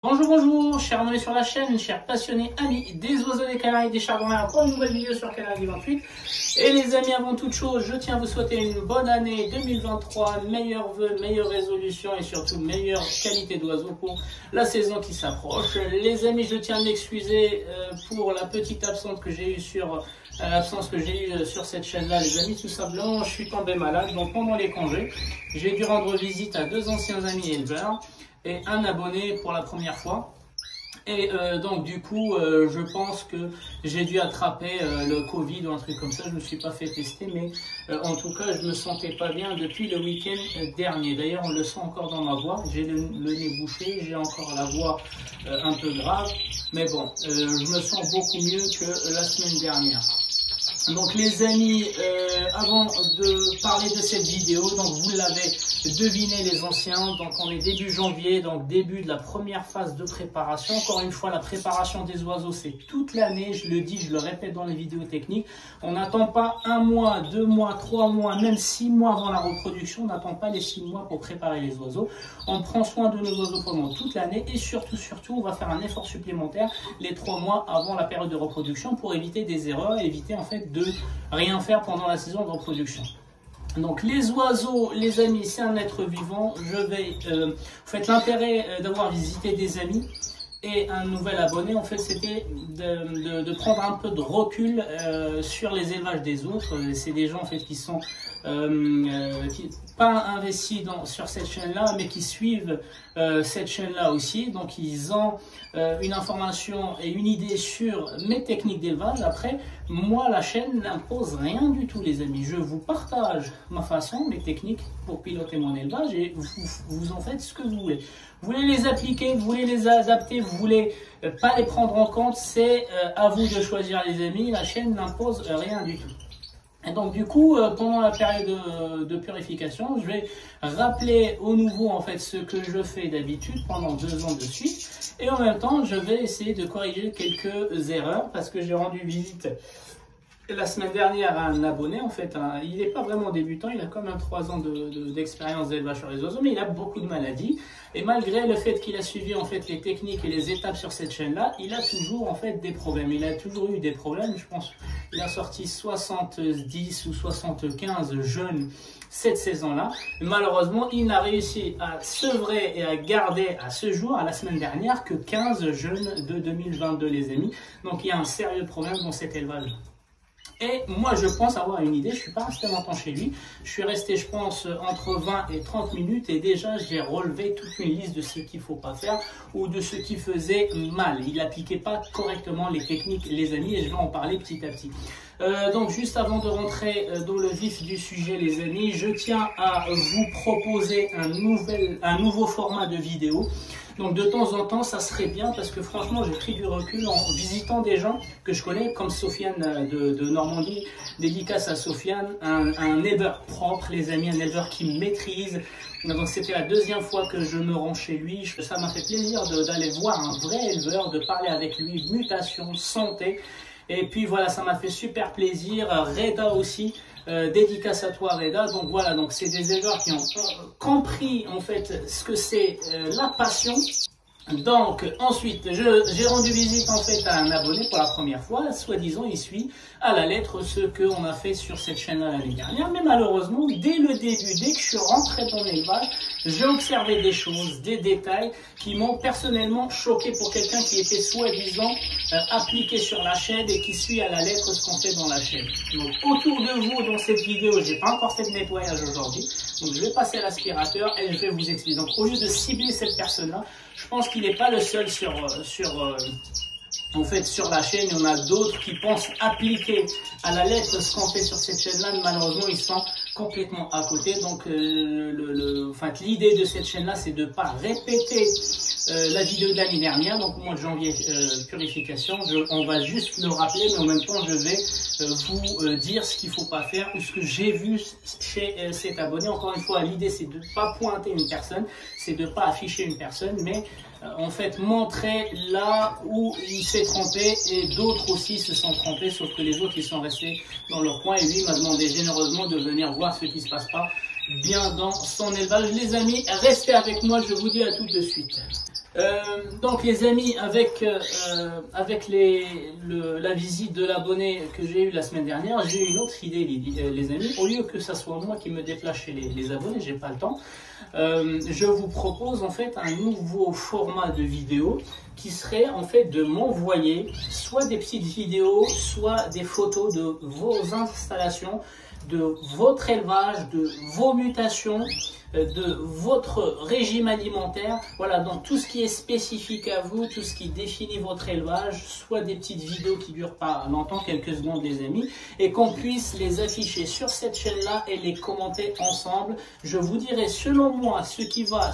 Bonjour, bonjour, chers abonnés sur la chaîne, chers passionnés, amis des oiseaux des Canaries, des chardonnays, encore une nouvelle vidéo sur Canaries 28. Et les amis, avant toute chose, je tiens à vous souhaiter une bonne année 2023, meilleurs vœux, meilleures résolutions et surtout meilleure qualité d'oiseaux pour la saison qui s'approche. Les amis, je tiens à m'excuser pour la petite absence que j'ai eue sur cette chaîne-là, les amis, tout simplement, je suis tombé malade, donc pendant les congés, j'ai dû rendre visite à deux anciens amis éleveurs et un abonné pour la première fois. Et donc du coup, je pense que j'ai dû attraper le Covid ou un truc comme ça. Je ne me suis pas fait tester, mais en tout cas, je me sentais pas bien depuis le week-end dernier. D'ailleurs, on le sent encore dans ma voix. J'ai le nez bouché, j'ai encore la voix un peu grave. Mais bon, je me sens beaucoup mieux que la semaine dernière. Donc les amis, avant de parler de cette vidéo, donc vous l'avez deviné les anciens, donc on est début janvier, donc début de la première phase de préparation. Encore une fois, la préparation des oiseaux, c'est toute l'année, je le dis, je le répète dans les vidéos techniques. On n'attend pas un mois, 2 mois, 3 mois, même 6 mois avant la reproduction, on n'attend pas les 6 mois pour préparer les oiseaux. On prend soin de nos oiseaux pendant toute l'année et surtout, on va faire un effort supplémentaire les 3 mois avant la période de reproduction pour éviter des erreurs, éviter en fait de rien faire pendant la saison de reproduction. Donc les oiseaux, les amis, c'est un être vivant. Je vais, en fait, l'intérêt d'avoir visité des amis et un nouvel abonné, en fait, c'était de prendre un peu de recul sur les élevages des autres. C'est des gens en fait qui sont pas investis sur cette chaîne-là, mais qui suivent cette chaîne-là aussi. Donc ils ont une information et une idée sur mes techniques d'élevage. Après, moi, la chaîne n'impose rien du tout, les amis. Je vous partage ma façon, mes techniques pour piloter mon élevage et vous en faites ce que vous voulez. Vous voulez les appliquer, vous voulez les adapter, vous voulez pas les prendre en compte, c'est à vous de choisir, les amis. La chaîne n'impose rien du tout. Et donc du coup, pendant la période de purification, je vais rappeler au nouveau en fait ce que je fais d'habitude pendant 2 ans de suite. Et en même temps, je vais essayer de corriger quelques erreurs parce que j'ai rendu visite la semaine dernière à un abonné. En fait, il n'est pas vraiment débutant, il a quand même 3 ans d'expérience d'élevage sur les oiseaux, mais il a beaucoup de maladies. Et malgré le fait qu'il a suivi en fait les techniques et les étapes sur cette chaîne-là, il a toujours en fait des problèmes. Il a toujours eu des problèmes. Je pense qu'il a sorti 70 ou 75 jeunes cette saison-là. Malheureusement, il n'a réussi à sevrer et à garder à ce jour, à la semaine dernière, que 15 jeunes de 2022, les amis. Donc il y a un sérieux problème dans cet élevage. Et moi, je pense avoir une idée. Je ne suis pas resté longtemps chez lui. Je suis resté, je pense, entre 20 et 30 minutes. Et déjà, j'ai relevé toute une liste de ce qu'il ne faut pas faire ou de ce qui faisait mal. Il n'appliquait pas correctement les techniques, les amis. Et je vais en parler petit à petit. Donc, juste avant de rentrer dans le vif du sujet, les amis, je tiens à vous proposer un nouveau format de vidéo. Donc de temps en temps, ça serait bien parce que franchement, j'ai pris du recul en visitant des gens que je connais, comme Sofiane de Normandie. Dédicace à Sofiane, un éleveur propre, les amis, un éleveur qui maîtrise. Donc c'était la 2e fois que je me rends chez lui. Ça m'a fait plaisir d'aller voir un vrai éleveur, de parler avec lui, mutation, santé. Et puis voilà, ça m'a fait super plaisir. Reda aussi. Dédicace à toi, Reda. Donc voilà, donc c'est des éleveurs qui ont compris en fait ce que c'est la passion. Donc ensuite, j'ai rendu visite en fait à un abonné pour la première fois. Soi-disant, il suit à la lettre ce qu'on a fait sur cette chaîne-là l'année dernière. Mais malheureusement, dès le début, dès que je suis rentré dans l'élevage, j'ai observé des choses, des détails qui m'ont personnellement choqué pour quelqu'un qui était soi-disant appliqué sur la chaîne et qui suit à la lettre ce qu'on fait dans la chaîne. Donc autour de vous, dans cette vidéo, j'ai pas encore fait de nettoyage aujourd'hui. Donc je vais passer à l'aspirateur et je vais vous expliquer. Donc au lieu de cibler cette personne-là, je pense qu'il n'est pas le seul sur la chaîne. Il y en a d'autres qui pensent appliquer à la lettre ce qu'on fait sur cette chaîne-là, mais malheureusement, ils sont complètement à côté. Donc, l'idée de cette chaîne-là, c'est de ne pas répéter la vidéo de l'année dernière, donc au mois de janvier, purification. On va juste le rappeler, mais en même temps, je vais vous dire ce qu'il ne faut pas faire ou ce que j'ai vu chez cet abonné. Encore une fois, l'idée, c'est de ne pas pointer une personne, c'est de ne pas afficher une personne, mais en fait montrer là où il s'est trompé et d'autres aussi se sont trompés, sauf que les autres ils sont restés dans leur coin et lui m'a demandé généreusement de venir voir ce qui se passe pas bien dans son élevage. Les amis, restez avec moi, je vous dis à tout de suite. Donc les amis, avec la visite de l'abonné que j'ai eu la semaine dernière, j'ai eu une autre idée les amis. Au lieu que ça soit moi qui me déplace chez les abonnés, j'ai pas le temps. Je vous propose en fait un nouveau format de vidéo qui serait en fait de m'envoyer soit des petites vidéos, soit des photos de vos installations, de votre élevage, de vos mutations, de votre régime alimentaire, voilà, donc tout ce qui est spécifique à vous, tout ce qui définit votre élevage, soit des petites vidéos qui durent pas longtemps, quelques secondes les amis, et qu'on puisse les afficher sur cette chaîne-là et les commenter ensemble. Je vous dirai selon moi ce qui va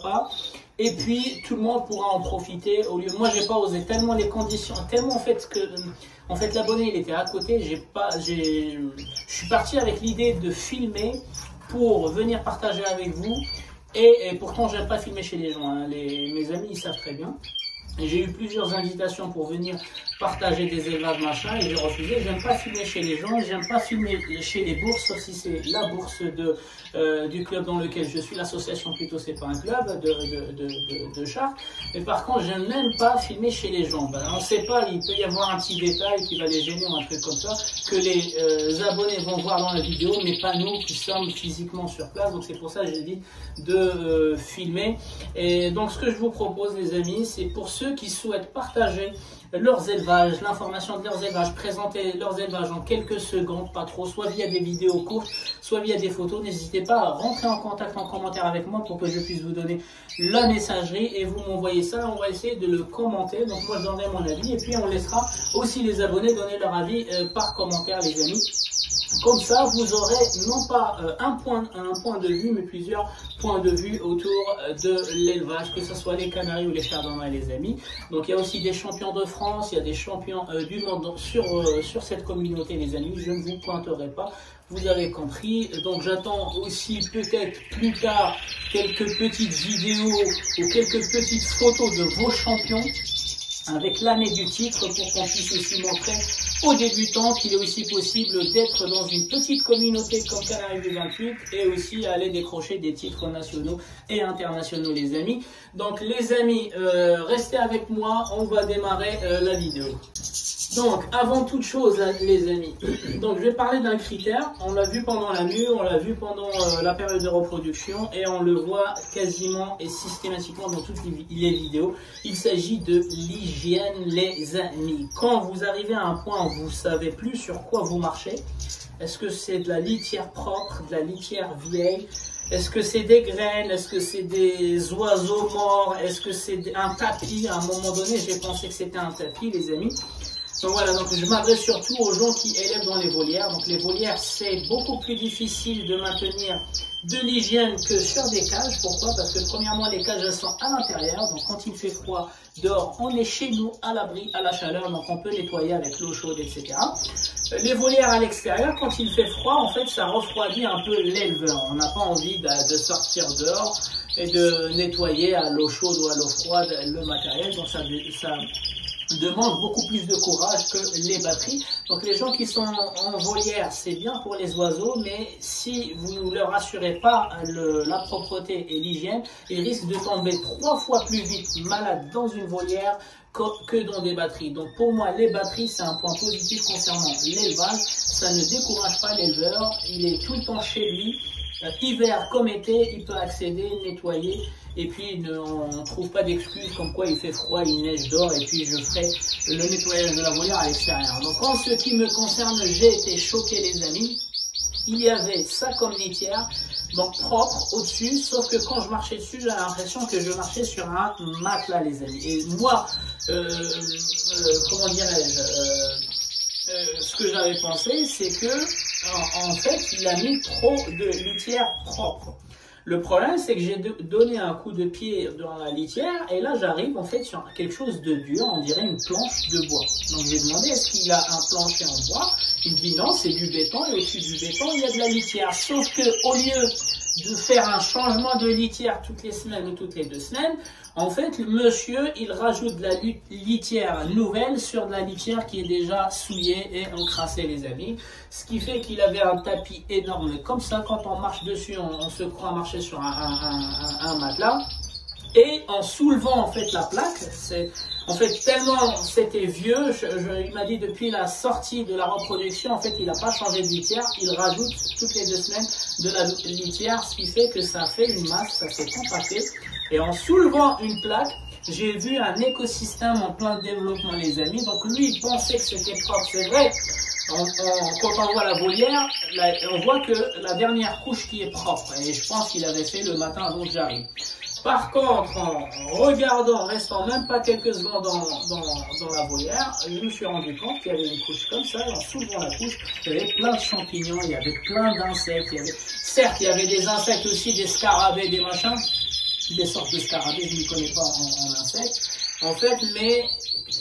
pas, et puis tout le monde pourra en profiter. Au lieu, moi j'ai pas osé tellement les conditions, tellement en fait l'abonné il était à côté, je suis parti avec l'idée de filmer pour venir partager avec vous, et pourtant j'aime pas filmer chez les gens, hein. Mes amis ils savent très bien. Et j'ai eu plusieurs invitations pour venir partager des élevages machin, et j'ai refusé. J'aime pas filmer chez les gens, j'aime pas filmer chez les bourses, sauf si c'est la bourse du club dans lequel je suis. L'association plutôt, c'est pas un club de Chartres. Mais par contre, je n'aime pas filmer chez les gens. Ben, on sait pas, il peut y avoir un petit détail qui va les gêner ou un truc comme ça, que les abonnés vont voir dans la vidéo, mais pas nous qui sommes physiquement sur place. Donc c'est pour ça que j'ai dit de filmer. Et donc ce que je vous propose les amis, c'est pour ceux qui souhaitent partager leurs élevages, l'information de leurs élevages, présenter leurs élevages en quelques secondes, pas trop, soit via des vidéos courtes, soit via des photos. N'hésitez pas à rentrer en contact en commentaire avec moi pour que je puisse vous donner la messagerie et vous m'envoyez ça. On va essayer de le commenter. Donc moi je donnerai mon avis et puis on laissera aussi les abonnés donner leur avis par commentaire les amis. Comme ça, vous aurez non pas un point de vue, mais plusieurs points de vue autour de l'élevage, que ce soit les Canaries ou les Chardonnays, les amis. Donc, il y a aussi des champions de France, il y a des champions du monde sur cette communauté, les amis. Je ne vous pointerai pas, vous avez compris. Donc, j'attends aussi peut-être plus tard quelques petites vidéos ou quelques petites photos de vos champions avec l'année du titre pour qu'on puisse aussi montrer aux débutants qu'il est aussi possible d'être dans une petite communauté comme Canaries du 28 et aussi aller décrocher des titres nationaux et internationaux les amis. Donc les amis, restez avec moi, on va démarrer la vidéo. Donc, avant toute chose, les amis, donc je vais parler d'un critère. On l'a vu pendant la mue, on l'a vu pendant la période de reproduction et on le voit quasiment et systématiquement dans toutes les vidéos. Il s'agit de l'hygiène, les amis. Quand vous arrivez à un point où vous ne savez plus sur quoi vous marchez, est-ce que c'est de la litière propre, de la litière vieille? Est-ce que c'est des graines? Est-ce que c'est des oiseaux morts? Est-ce que c'est un tapis? À un moment donné, j'ai pensé que c'était un tapis, les amis. Donc voilà, donc je m'adresse surtout aux gens qui élèvent dans les volières. Donc les volières, c'est beaucoup plus difficile de maintenir de l'hygiène que sur des cages. Pourquoi? Parce que premièrement, les cages elles sont à l'intérieur. Donc quand il fait froid dehors, on est chez nous à l'abri, à la chaleur. Donc on peut nettoyer avec l'eau chaude, etc. Les volières à l'extérieur, quand il fait froid, en fait, ça refroidit un peu l'éleveur. On n'a pas envie de sortir dehors et de nettoyer à l'eau chaude ou à l'eau froide le matériel. Donc ça demande beaucoup plus de courage que les batteries. Donc les gens qui sont en volière, c'est bien pour les oiseaux, mais si vous ne leur assurez pas la propreté et l'hygiène, ils risquent de tomber 3 fois plus vite malades dans une volière que dans des batteries. Donc pour moi, les batteries, c'est un point positif concernant l'élevage. Ça ne décourage pas l'éleveur, il est tout le temps chez lui. Hiver comme été, il peut accéder, nettoyer, et puis on ne trouve pas d'excuses comme quoi il fait froid, il neige dehors, et puis je ferai le nettoyage de la volière à l'extérieur. Donc en ce qui me concerne, j'ai été choqué les amis. Il y avait ça comme litière, donc propre au-dessus, sauf que quand je marchais dessus, j'avais l'impression que je marchais sur un matelas les amis. Et moi, comment dirais-je, ce que j'avais pensé, c'est que en fait, il a mis trop de litière propre. Le problème, c'est que j'ai donné un coup de pied dans la litière et là, j'arrive en fait sur quelque chose de dur, on dirait une planche de bois. Donc, j'ai demandé est-ce qu'il y a un plancher en bois. Il me dit non, c'est du béton et au-dessus du béton, il y a de la litière. Sauf que au lieu de faire un changement de litière toutes les semaines ou toutes les 2 semaines, en fait, le monsieur, il rajoute de la litière nouvelle sur de la litière qui est déjà souillée et encrassée, les amis. Ce qui fait qu'il avait un tapis énorme. Comme ça, quand on marche dessus, on se croit marcher sur un matelas. Et en soulevant en fait la plaque, en fait tellement c'était vieux, il m'a dit depuis la sortie de la reproduction, en fait il n'a pas changé de litière, il rajoute toutes les 2 semaines de la litière, ce qui fait que ça fait une masse, ça s'est compacté. Et en soulevant une plaque, j'ai vu un écosystème en plein développement les amis. Donc lui il pensait que c'était propre, c'est vrai. Quand on voit la volière, on voit que la dernière couche qui est propre. Et je pense qu'il avait fait le matin avant que j'arrive. Par contre, en regardant, en restant même pas quelques secondes dans la volière, je me suis rendu compte qu'il y avait une couche comme ça, et en soulevant la couche, il y avait plein de champignons, il y avait plein d'insectes. Certes, il y avait des insectes aussi, des scarabées, des machins, des sortes de scarabées, je ne m'y connais pas en insectes. En fait, mais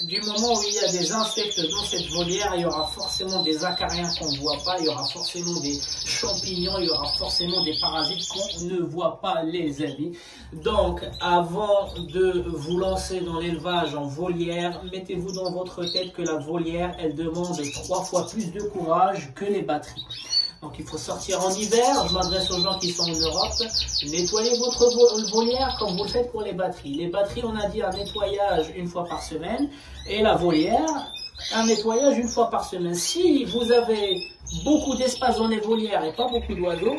du moment où il y a des insectes dans cette volière, il y aura forcément des acariens qu'on ne voit pas, il y aura forcément des champignons, il y aura forcément des parasites qu'on ne voit pas les amis. Donc, avant de vous lancer dans l'élevage en volière, mettez-vous dans votre tête que la volière, elle demande 3 fois plus de courage que les batteries. Donc il faut sortir en hiver, je m'adresse aux gens qui sont en Europe, nettoyez votre volière comme vous le faites pour les batteries. Les batteries, on a dit un nettoyage 1 fois par semaine, et la volière, un nettoyage 1 fois par semaine. Si vous avez beaucoup d'espace dans les volières et pas beaucoup d'oiseaux,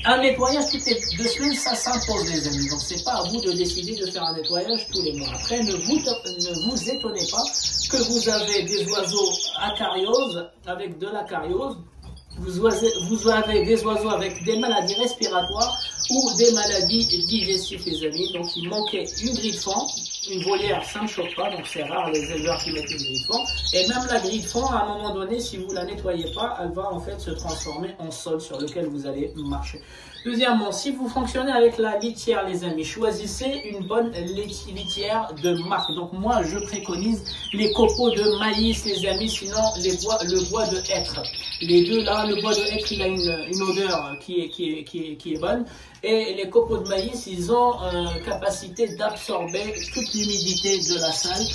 un nettoyage toutes les 2 semaines, ça s'impose les amis. Donc c'est pas à vous de décider de faire un nettoyage tous les mois. Après, ne vous étonnez pas que vous avez des oiseaux acarioses avec de l'acariose. Vous avez des oiseaux avec des maladies respiratoires ou des maladies digestives, les amis. Donc, il manquait une grille de fond. Une volière, ça ne choque pas, donc c'est rare les éleveurs qui mettent une grille de fond. Et même la grille de fond, à un moment donné, si vous la nettoyez pas, elle va en fait se transformer en sol sur lequel vous allez marcher. Deuxièmement, si vous fonctionnez avec la litière, les amis, choisissez une bonne litière de marque. Donc moi, je préconise les copeaux de maïs, les amis, sinon le bois de hêtre. Les deux là, le bois de hêtre, il a une odeur qui est bonne. Et les copeaux de maïs, ils ont capacité d'absorber toute l'humidité de la salle.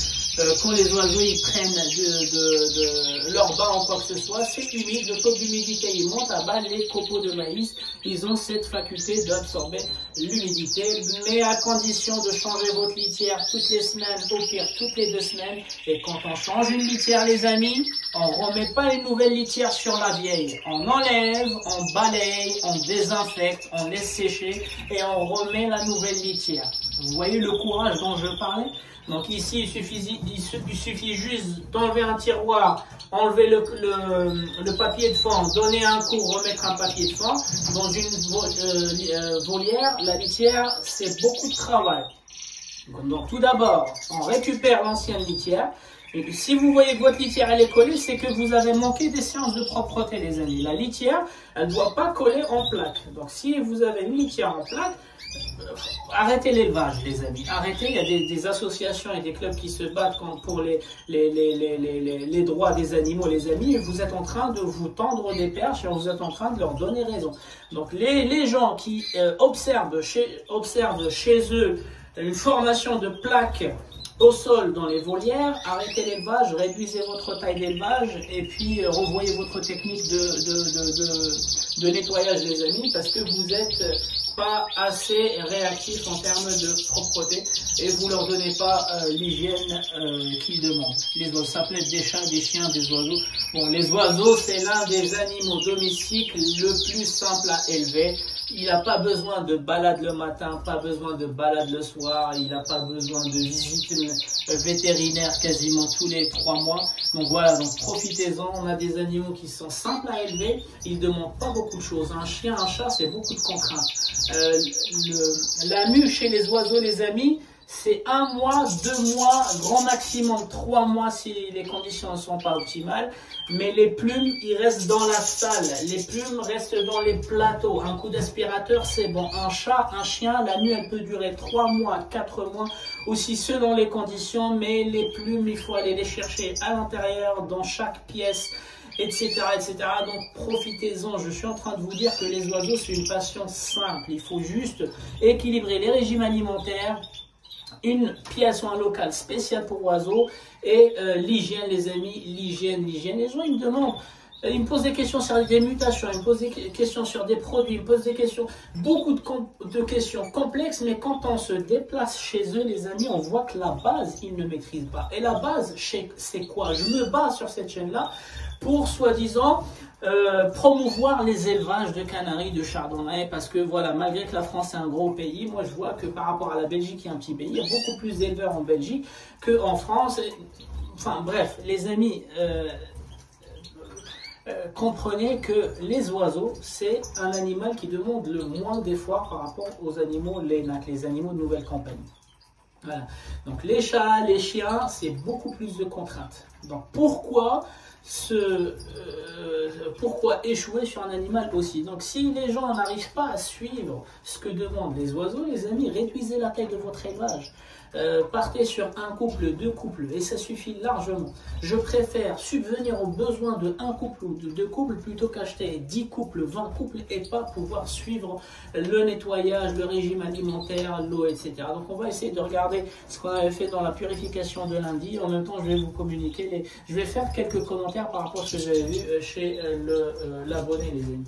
Quand les oiseaux ils prennent de leur bain ou quoi que ce soit, c'est humide, le taux d'humidité il monte à bas. Les copeaux de maïs, ils ont cette faculté d'absorber l'humidité, mais à condition de changer votre litière toutes les semaines, au pire toutes les 2 semaines. Et quand on change une litière, les amis, on remet pas une nouvelle litière sur la vieille. On enlève, on balaye, on désinfecte, on laisse sécher et on remet la nouvelle litière. Vous voyez le courage dont je parlais? Donc ici, il suffit juste d'enlever un tiroir, enlever le papier de fond, donner un coup, remettre un papier de fond. Dans une volière, la litière, c'est beaucoup de travail. Donc tout d'abord, on récupère l'ancienne litière. Et si vous voyez que votre litière elle est collée, c'est que vous avez manqué des séances de propreté, les amis. La litière, elle ne doit pas coller en plaque. Donc si vous avez une litière en plaque, arrêtez l'élevage, les amis. Arrêtez, il y a des associations et des clubs qui se battent pour les droits des animaux, les amis. Et vous êtes en train de vous tendre des perches et vous êtes en train de leur donner raison. Donc les gens qui observent chez eux une formation de plaques au sol dans les volières, arrêtez l'élevage, réduisez votre taille d'élevage et puis revoyez votre technique de nettoyage, les amis, parce que vous êtes pas assez réactifs en termes de propreté et vous leur donnez pas l'hygiène qu'ils demandent. Les oiseaux, ça peut être des chats, des chiens, des oiseaux. Bon, les oiseaux, c'est l'un des animaux domestiques le plus simple à élever. Il n'a pas besoin de balade le matin, pas besoin de balade le soir, il n'a pas besoin de visite vétérinaire quasiment tous les 3 mois. Donc voilà, donc profitez-en, on a des animaux qui sont simples à élever, ils ne demandent pas beaucoup de choses. Un chien, un chat, c'est beaucoup de contraintes. La mue chez les oiseaux, les amis, c'est 1 mois, 2 mois, grand maximum 3 mois si les conditions ne sont pas optimales. Mais les plumes, ils restent dans la salle. Les plumes restent dans les plateaux. Un coup d'aspirateur, c'est bon. Un chat, un chien, la mue, elle peut durer 3 mois, 4 mois, aussi selon les conditions. Mais les plumes, il faut aller les chercher à l'intérieur, dans chaque pièce, etc., etc. Donc profitez-en. Je suis en train de vous dire que les oiseaux, c'est une passion simple. Il faut juste équilibrer les régimes alimentaires, une pièce ou un local spécial pour oiseaux et l'hygiène, les amis, l'hygiène. Les gens, ils me demandent, Il me pose des questions sur des mutations, il me pose des questions sur des produits, il me pose des questions, beaucoup de questions complexes, mais quand on se déplace chez eux, les amis, on voit que la base, ils ne maîtrisent pas. Et la base, c'est quoi? Je me base sur cette chaîne-là pour, soi-disant, promouvoir les élevages de canaris, de chardonnay, parce que voilà, malgré que la France est un gros pays, moi je vois que par rapport à la Belgique, qui est un petit pays, il y a beaucoup plus d'éleveurs en Belgique qu'en France. Enfin bref, les amis, comprenez que les oiseaux, c'est un animal qui demande le moins d'efforts par rapport aux animaux lainacs, les animaux de nouvelle campagne. Voilà. Donc les chats, les chiens, c'est beaucoup plus de contraintes. Donc pourquoi échouer sur un animal aussi? Donc si les gens n'arrivent pas à suivre ce que demandent les oiseaux, les amis, réduisez la taille de votre élevage. Partez sur un couple, deux couples, et ça suffit largement. Je préfère subvenir aux besoins de un couple ou de deux couples plutôt qu'acheter 10 couples, 20 couples et pas pouvoir suivre le nettoyage, le régime alimentaire, l'eau, etc. Donc on va essayer de regarder ce qu'on avait fait dans la purification de lundi. En même temps, je vais vous communiquer, je vais faire quelques commentaires par rapport à ce que j'avais vu chez l'abonné, les amis.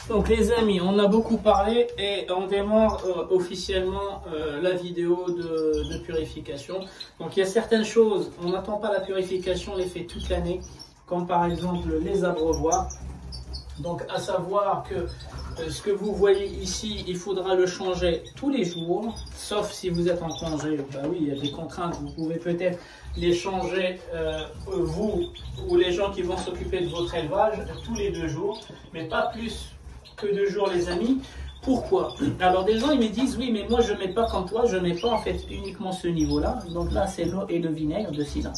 Donc les amis, on a beaucoup parlé et on démarre officiellement la vidéo de purification. Donc il y a certaines choses, on n'attend pas la purification, on les fait toute l'année, comme par exemple les abreuvoirs. Donc à savoir que ce que vous voyez ici, il faudra le changer tous les jours, sauf si vous êtes en congé. Bah oui, il y a des contraintes, vous pouvez peut-être les changer, vous ou les gens qui vont s'occuper de votre élevage, tous les 2 jours, mais pas plus que 2 jours, les amis. Pourquoi? Alors des gens ils me disent oui, mais moi je mets pas comme toi, je mets pas en fait uniquement ce niveau là. Donc là c'est l'eau et le vinaigre de cidre.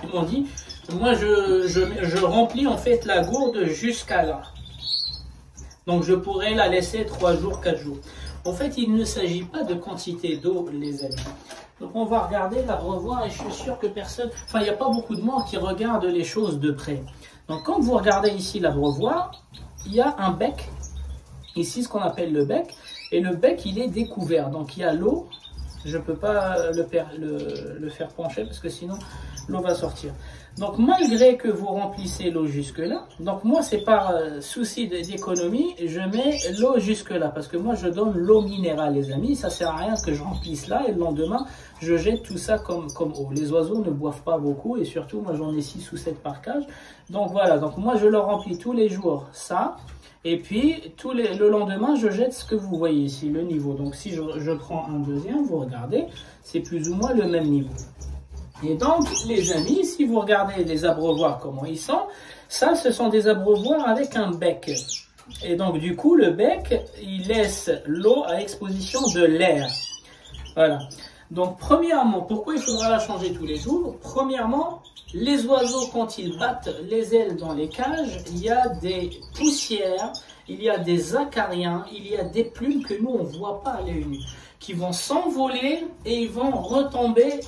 Ils m'ont dit moi je remplis en fait la gourde jusqu'à là. Donc je pourrais la laisser 3 jours, 4 jours. En fait il ne s'agit pas de quantité d'eau, les amis. Donc on va regarder l'abreuvoir et je suis sûr que personne, enfin il n'y a pas beaucoup de monde qui regarde les choses de près. Donc quand vous regardez ici l'abreuvoir, il y a un bec, ici ce qu'on appelle le bec, et le bec il est découvert, donc il y a l'eau, je ne peux pas le faire pencher parce que sinon l'eau va sortir. Donc malgré que vous remplissez l'eau jusque là, donc moi c'est par souci d'économie, je mets l'eau jusque là, parce que moi je donne l'eau minérale, les amis, ça sert à rien que je remplisse là et le lendemain je jette tout ça comme eau. Les oiseaux ne boivent pas beaucoup et surtout moi j'en ai 6 ou 7 par cage. Donc voilà, donc moi je leur remplis tous les jours ça. Et puis le lendemain je jette ce que vous voyez ici, le niveau. Donc si je prends un deuxième, vous regardez, c'est plus ou moins le même niveau. Et donc les amis, si vous regardez les abreuvoirs comment ils sont, ça ce sont des abreuvoirs avec un bec. Et donc du coup le bec il laisse l'eau à exposition de l'air. Voilà. Donc premièrement, pourquoi il faudra la changer tous les jours? Premièrement, les oiseaux quand ils battent les ailes dans les cages, il y a des poussières, il y a des acariens, il y a des plumes que nous on ne voit pas à l'œil nu, qui vont s'envoler et ils vont retomber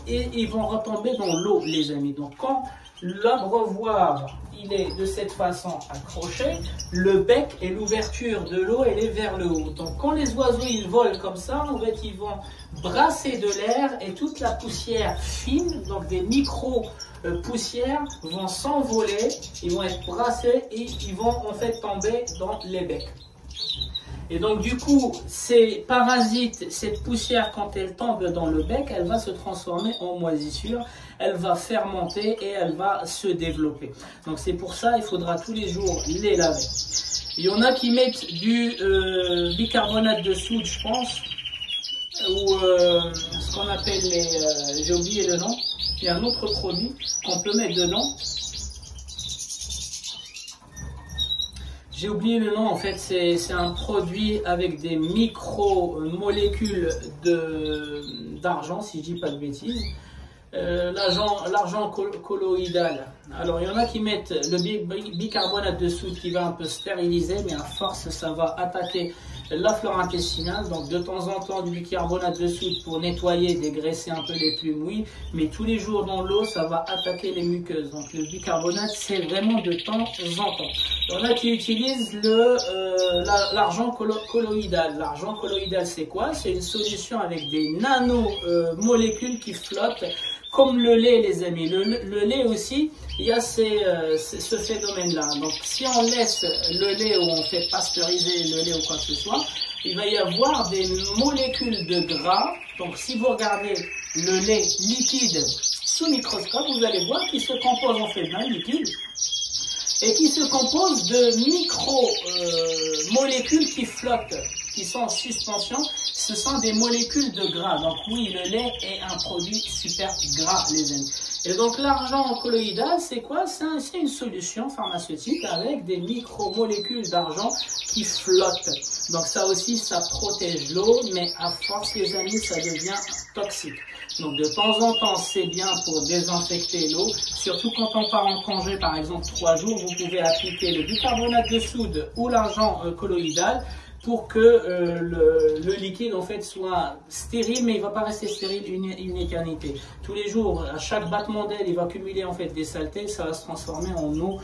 dans l'eau, les amis. Donc quand l'abreuvoir il est de cette façon accroché, le bec et l'ouverture de l'eau elle est vers le haut. Donc quand les oiseaux ils volent comme ça, en fait ils vont brasser de l'air et toute la poussière fine, donc des micro poussières vont s'envoler, ils vont être brassés et ils vont en fait tomber dans les becs. Et donc du coup, ces parasites, cette poussière, quand elle tombe dans le bec, elle va se transformer en moisissure, elle va fermenter et elle va se développer. Donc c'est pour ça, il faudra tous les jours les laver. Il y en a qui mettent du bicarbonate de soude, je pense, ou ce qu'on appelle les... j'ai oublié le nom. Il y a un autre produit qu'on peut mettre dedans. J'ai oublié le nom, en fait, c'est un produit avec des micro-molécules d'argent, si je dis pas de bêtises. L'argent colloïdal. Alors, il y en a qui mettent le bicarbonate de soude qui va un peu stériliser, mais à force, ça va attaquer la flore intestinale. Donc de temps en temps du bicarbonate de soude pour nettoyer, dégraisser un peu les plumes, oui, mais tous les jours dans l'eau, ça va attaquer les muqueuses. Donc le bicarbonate, c'est vraiment de temps en temps. Il y en a qui utilisent l'argent colloïdal. L'argent colloïdal, c'est quoi? C'est une solution avec des nanomolécules qui flottent, comme le lait, les amis. Le lait aussi, il y a ce phénomène-là. Donc, si on laisse le lait ou on fait pasteuriser le lait ou quoi que ce soit, il va y avoir des molécules de gras. Donc, si vous regardez le lait liquide sous microscope, vous allez voir qu'il se compose en fait d'un liquide et qui se compose de micro-molécules qui flottent, qui sont en suspension. Ce sont des molécules de gras. Donc oui, le lait est un produit super gras, les amis. Et donc l'argent colloïdal, c'est quoi? C'est une solution pharmaceutique avec des micromolécules d'argent qui flottent. Donc ça aussi, ça protège l'eau, mais à force, les amis, ça devient toxique. Donc de temps en temps, c'est bien pour désinfecter l'eau. Surtout quand on part en congé, par exemple 3 jours, vous pouvez appliquer le bicarbonate de soude ou l'argent colloïdal pour que le liquide en fait soit stérile, mais il ne va pas rester stérile une éternité. Tous les jours, à chaque battement d'aile, il va cumuler en fait des saletés, ça va se transformer en eau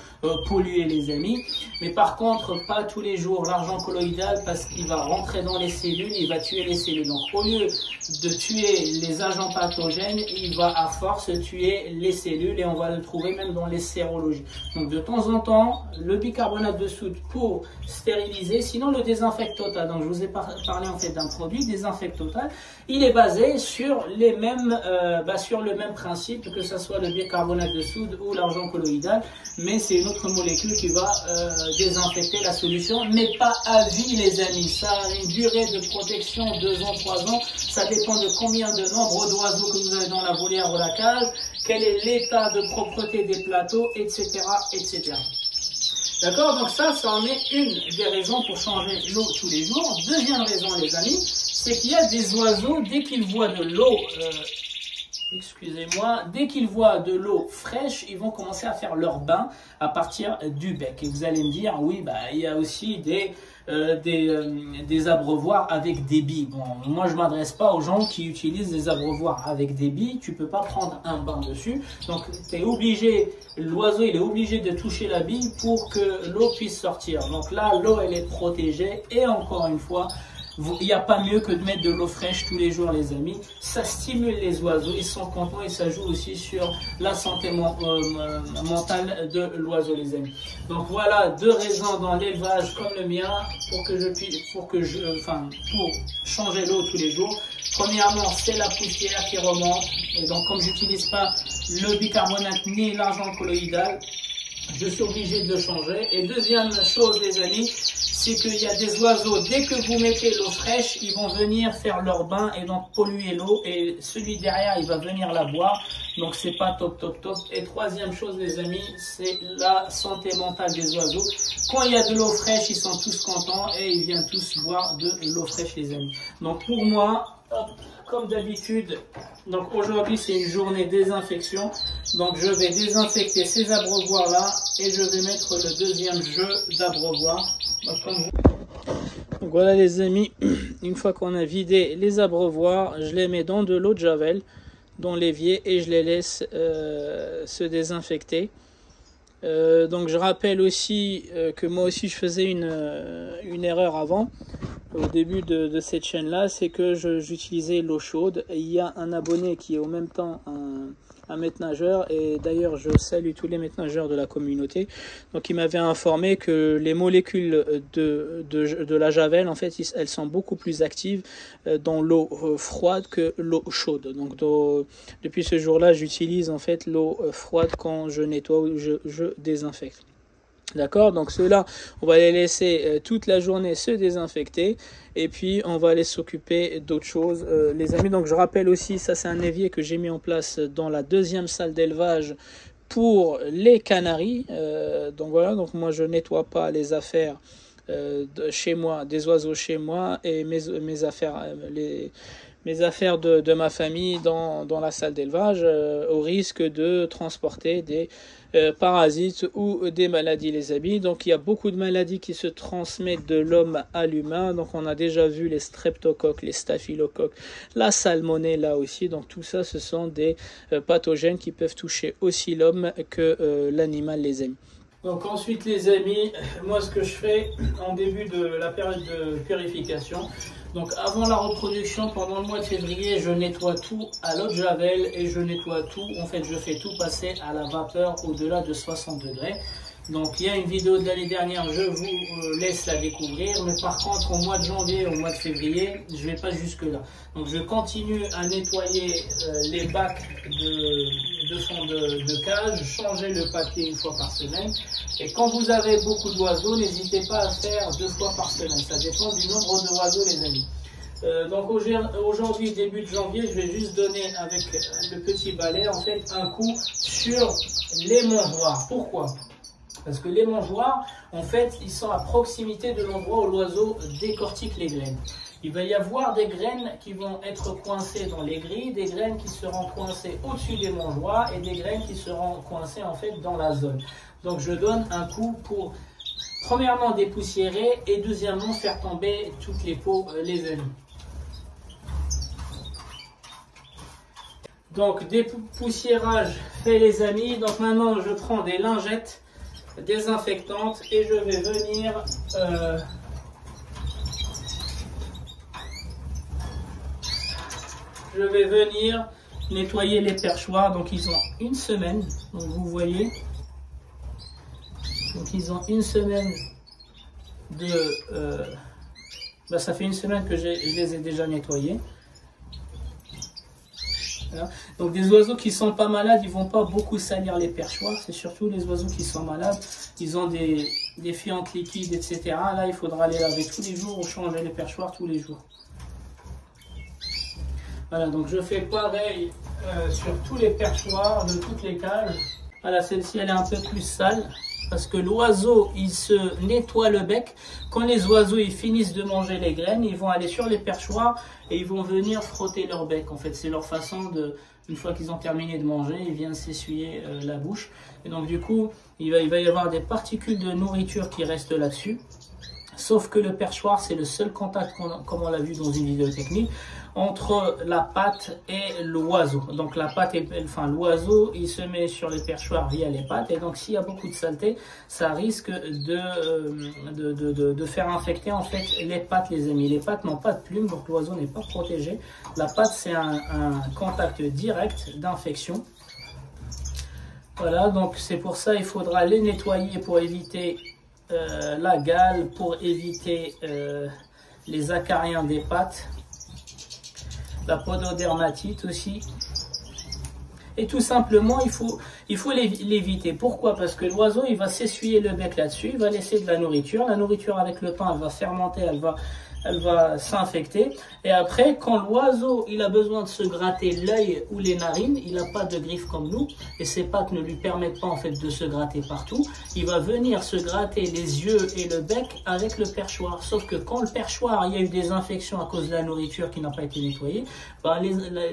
polluée, les amis. Mais par contre, pas tous les jours l'argent colloïdal, parce qu'il va rentrer dans les cellules, il va tuer les cellules. Donc au lieu de tuer les agents pathogènes, il va à force tuer les cellules, et on va le trouver même dans les sérologies. Donc de temps en temps, le bicarbonate de soude pour stériliser, sinon le désinfectant total. Donc je vous ai parlé en fait d'un produit désinfect total. Il est basé sur le même principe, que ce soit le bicarbonate de soude ou l'argent colloïdal, mais c'est une autre molécule qui va désinfecter la solution, mais pas à vie, les amis. Ça a une durée de protection 2 ans, 3 ans. Ça dépend de combien de nombre d'oiseaux que vous avez dans la volière ou la cage, quel est l'état de propreté des plateaux, etc., etc. D'accord? Donc ça en est une des raisons pour changer l'eau tous les jours. Deuxième raison, les amis, c'est qu'il y a des oiseaux, dès qu'ils voient de l'eau, dès qu'ils voient de l'eau fraîche, ils vont commencer à faire leur bain à partir du bec. Et vous allez me dire, oui, il y a aussi des abreuvoirs avec des billes. Bon, moi je m'adresse pas aux gens qui utilisent des abreuvoirs avec des billes. Tu peux pas prendre un bain dessus. Donc l'oiseau il est obligé de toucher la bille pour que l'eau puisse sortir. Donc là, l'eau elle est protégée, et encore une fois, il n'y a pas mieux que de mettre de l'eau fraîche tous les jours, les amis. Ça stimule les oiseaux, ils sont contents, et ça joue aussi sur la santé mentale de l'oiseau, les amis. Donc voilà 2 raisons dans l'élevage comme le mien pour changer l'eau tous les jours. Premièrement, c'est la poussière qui remonte, et donc comme j'utilise pas le bicarbonate ni l'argent colloïdal, je suis obligé de le changer. Et deuxième chose, les amis, c'est qu'il y a des oiseaux, dès que vous mettez l'eau fraîche, ils vont venir faire leur bain et donc polluer l'eau, et celui derrière, il va venir la boire. Donc c'est pas top. Et troisième chose, les amis, c'est la santé mentale des oiseaux. Quand il y a de l'eau fraîche, ils sont tous contents et ils viennent tous boire de l'eau fraîche, les amis. Donc pour moi, comme d'habitude, donc aujourd'hui c'est une journée désinfection. Donc je vais désinfecter ces abreuvoirs là, et je vais mettre le deuxième jeu d'abreuvoirs. Donc voilà, les amis, une fois qu'on a vidé les abreuvoirs, je les mets dans de l'eau de javel, dans l'évier, et je les laisse se désinfecter. Donc je rappelle aussi que moi aussi je faisais une erreur avant, au début de cette chaîne là, c'est que j'utilisais l'eau chaude. Et il y a un abonné qui est en même temps un maître nageur, et d'ailleurs je salue tous les maîtres nageurs de la communauté. Donc il m'avait informé que les molécules de la javel, en fait, elles sont beaucoup plus actives dans l'eau froide que l'eau chaude. Donc depuis ce jour-là, j'utilise en fait l'eau froide quand je nettoie ou je désinfecte. D'accord, donc ceux-là, on va les laisser toute la journée se désinfecter, et puis on va aller s'occuper d'autres choses, les amis. Donc je rappelle aussi, ça c'est un évier que j'ai mis en place dans la deuxième salle d'élevage pour les canaris. Donc voilà, donc moi je nettoie pas les affaires chez moi, des oiseaux chez moi, et mes affaires, mes affaires de ma famille dans la salle d'élevage au risque de transporter des parasites ou des maladies les amis. Donc il y a beaucoup de maladies qui se transmettent de l'homme à l'humain. Donc on a déjà vu les streptocoques, les staphylocoques, la salmonella aussi. Donc tout ça, ce sont des pathogènes qui peuvent toucher aussi l'homme que l'animal les amis. Donc ensuite les amis, moi ce que je fais en début de la période de purification, donc avant la reproduction, pendant le mois de février, je nettoie tout à l'eau de javel et je nettoie tout, en fait je fais tout passer à la vapeur au-delà de 60 degrés. Donc il y a une vidéo de l'année dernière, je vous laisse la découvrir, mais par contre au mois de janvier, au mois de février, je ne vais pas jusque là. Donc je continue à nettoyer les bacs de fond de cage, changer le papier une fois par semaine. Et quand vous avez beaucoup d'oiseaux, n'hésitez pas à faire 2 fois par semaine, ça dépend du nombre d'oiseaux les amis. Donc aujourd'hui, début de janvier, je vais juste donner avec le petit balai en fait un coup sur les mangeoires. Pourquoi ? Parce que les mangeoires, en fait, ils sont à proximité de l'endroit où l'oiseau décortique les graines. Il va y avoir des graines qui vont être coincées dans les grilles, des graines qui seront coincées au-dessus des mangeoires et des graines qui seront coincées en fait dans la zone. Donc je donne un coup pour, premièrement, dépoussiérer et deuxièmement, faire tomber toutes les peaux, les amis. Donc dépoussiérage fait les amis. Donc maintenant, je prends des lingettes désinfectante et je vais venir nettoyer les perchoirs. Donc ils ont une semaine, donc vous voyez, donc ils ont une semaine de ça fait une semaine que je les ai déjà nettoyés. Voilà. Donc des oiseaux qui sont pas malades, ils vont pas beaucoup salir les perchoirs. C'est surtout les oiseaux qui sont malades. Ils ont des fientes liquides, etc. Là, il faudra les laver tous les jours ou changer les perchoirs tous les jours. Voilà, donc je fais pareil sur tous les perchoirs de toutes les cages. Voilà, celle-ci, elle est un peu plus sale. Parce que l'oiseau, il se nettoie le bec. Quand les oiseaux ils finissent de manger les graines, ils vont aller sur les perchoirs et ils vont venir frotter leur bec. En fait, c'est leur façon de, une fois qu'ils ont terminé de manger, ils viennent s'essuyer la bouche. Et donc du coup, il va y avoir des particules de nourriture qui restent là-dessus. Sauf que le perchoir, c'est le seul contact, comme on l'a vu dans une vidéo technique, entre la patte et l'oiseau. Donc la patte, l'oiseau, il se met sur les perchoirs via les pattes. Et donc s'il y a beaucoup de saleté, ça risque de faire infecter en fait les pattes, les amis. Les pattes n'ont pas de plumes, donc l'oiseau n'est pas protégé. La patte, c'est un contact direct d'infection. Voilà, donc c'est pour ça il faudra les nettoyer pour éviter la gale, pour éviter les acariens des pattes, la pododermatite aussi. Et tout simplement, il faut l'éviter. Pourquoi? Parce que l'oiseau, il va s'essuyer le bec là-dessus, il va laisser de la nourriture. La nourriture avec le temps, elle va fermenter, elle va s'infecter. Et après, quand l'oiseau, il a besoin de se gratter l'œil ou les narines, il n'a pas de griffes comme nous, et ses pattes ne lui permettent pas en fait de se gratter partout. Il va venir se gratter les yeux et le bec avec le perchoir. Sauf que quand le perchoir, il y a eu des infections à cause de la nourriture qui n'a pas été nettoyée,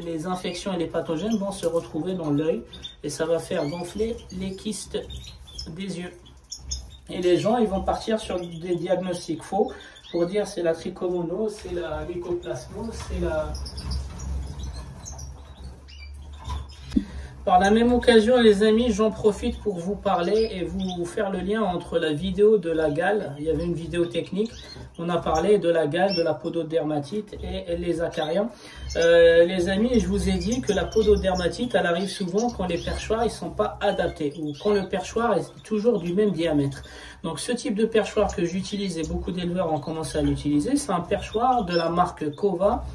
les infections et les pathogènes vont se retrouver dans l'œil et ça va faire gonfler les kystes des yeux. Et les gens, ils vont partir sur des diagnostics faux pour dire c'est la trichomonose, c'est la mycoplasmose, c'est la... Par la même occasion, les amis, j'en profite pour vous parler et vous faire le lien entre la vidéo de la gale. Il y avait une vidéo technique, on a parlé de la gale, de la pododermatite et les acariens. Les amis, je vous ai dit que la pododermatite, elle arrive souvent quand les perchoirs ne sont pas adaptés ou quand le perchoir est toujours du même diamètre. Donc ce type de perchoir que j'utilise et beaucoup d'éleveurs ont commencé à l'utiliser, c'est un perchoir de la marque Cova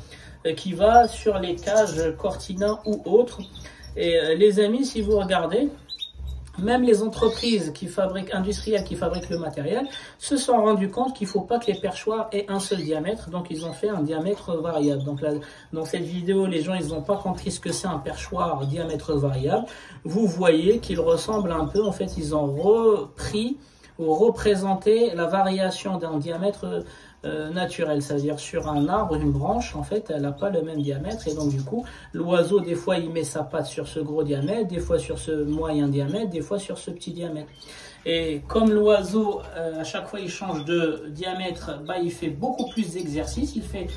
qui va sur les cages Cortina ou autres. Et les amis, si vous regardez, même les entreprises industrielles qui fabriquent le matériel se sont rendus compte qu'il ne faut pas que les perchoirs aient un seul diamètre, donc ils ont fait un diamètre variable. Donc là, dans cette vidéo, les gens ils n'ont pas compris ce que c'est un perchoir diamètre variable. Vous voyez qu'il ressemble un peu, en fait ils ont repris ou représenté la variation d'un diamètre naturel, c'est-à-dire sur un arbre, une branche, en fait, elle n'a pas le même diamètre, et donc du coup, l'oiseau, des fois, il met sa patte sur ce gros diamètre, des fois sur ce moyen diamètre, des fois sur ce petit diamètre. Et comme l'oiseau, à chaque fois il change de diamètre, bah, il fait beaucoup plus d'exercices, il fait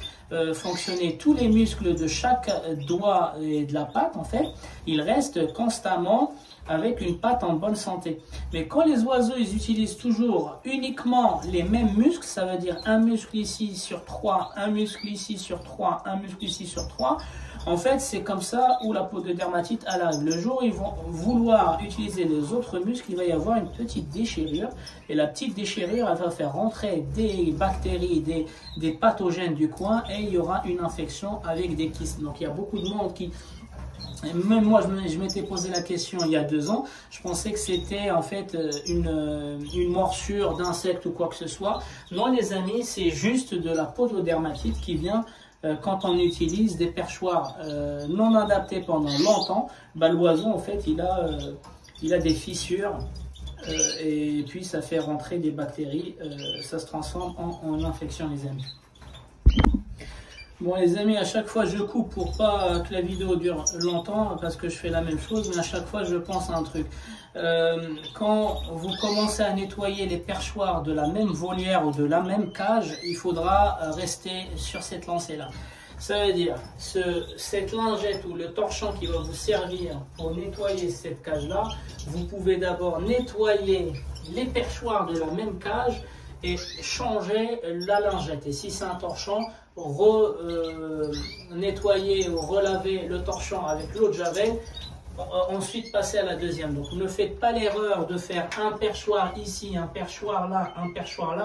fonctionner tous les muscles de chaque doigt et de la patte en fait. Il reste constamment avec une patte en bonne santé. Mais quand les oiseaux ils utilisent toujours uniquement les mêmes muscles, ça veut dire un muscle ici sur 3, un muscle ici sur 3, un muscle ici sur 3, en fait, c'est comme ça où la pododermatite arrive. Le jour où ils vont vouloir utiliser les autres muscles, il va y avoir une petite déchirure. Et la petite déchirure, elle va faire rentrer des bactéries, des pathogènes du coin, et il y aura une infection avec des kystes. Donc il y a beaucoup de monde qui... Même moi, je m'étais posé la question il y a 2 ans. Je pensais que c'était en fait une morsure d'insecte ou quoi que ce soit. Non, les amis, c'est juste de la pododermatite qui vient quand on utilise des perchoirs non adaptés pendant longtemps. Bah, l'oiseau, en fait, il a des fissures et puis ça fait rentrer des bactéries. Ça se transforme en infection, les amis. Bon les amis, à chaque fois je coupe pour pas que la vidéo dure longtemps parce que je fais la même chose, mais à chaque fois je pense à un truc. Quand vous commencez à nettoyer les perchoirs de la même volière ou de la même cage, il faudra rester sur cette lancée-là. Ça veut dire, cette lingette ou le torchon qui va vous servir pour nettoyer cette cage-là, vous pouvez d'abord nettoyer les perchoirs de la même cage et changer la lingette. Et si c'est un torchon, nettoyer ou relaver le torchon avec l'eau de javel, ensuite passer à la deuxième. Donc ne faites pas l'erreur de faire un perchoir ici, un perchoir là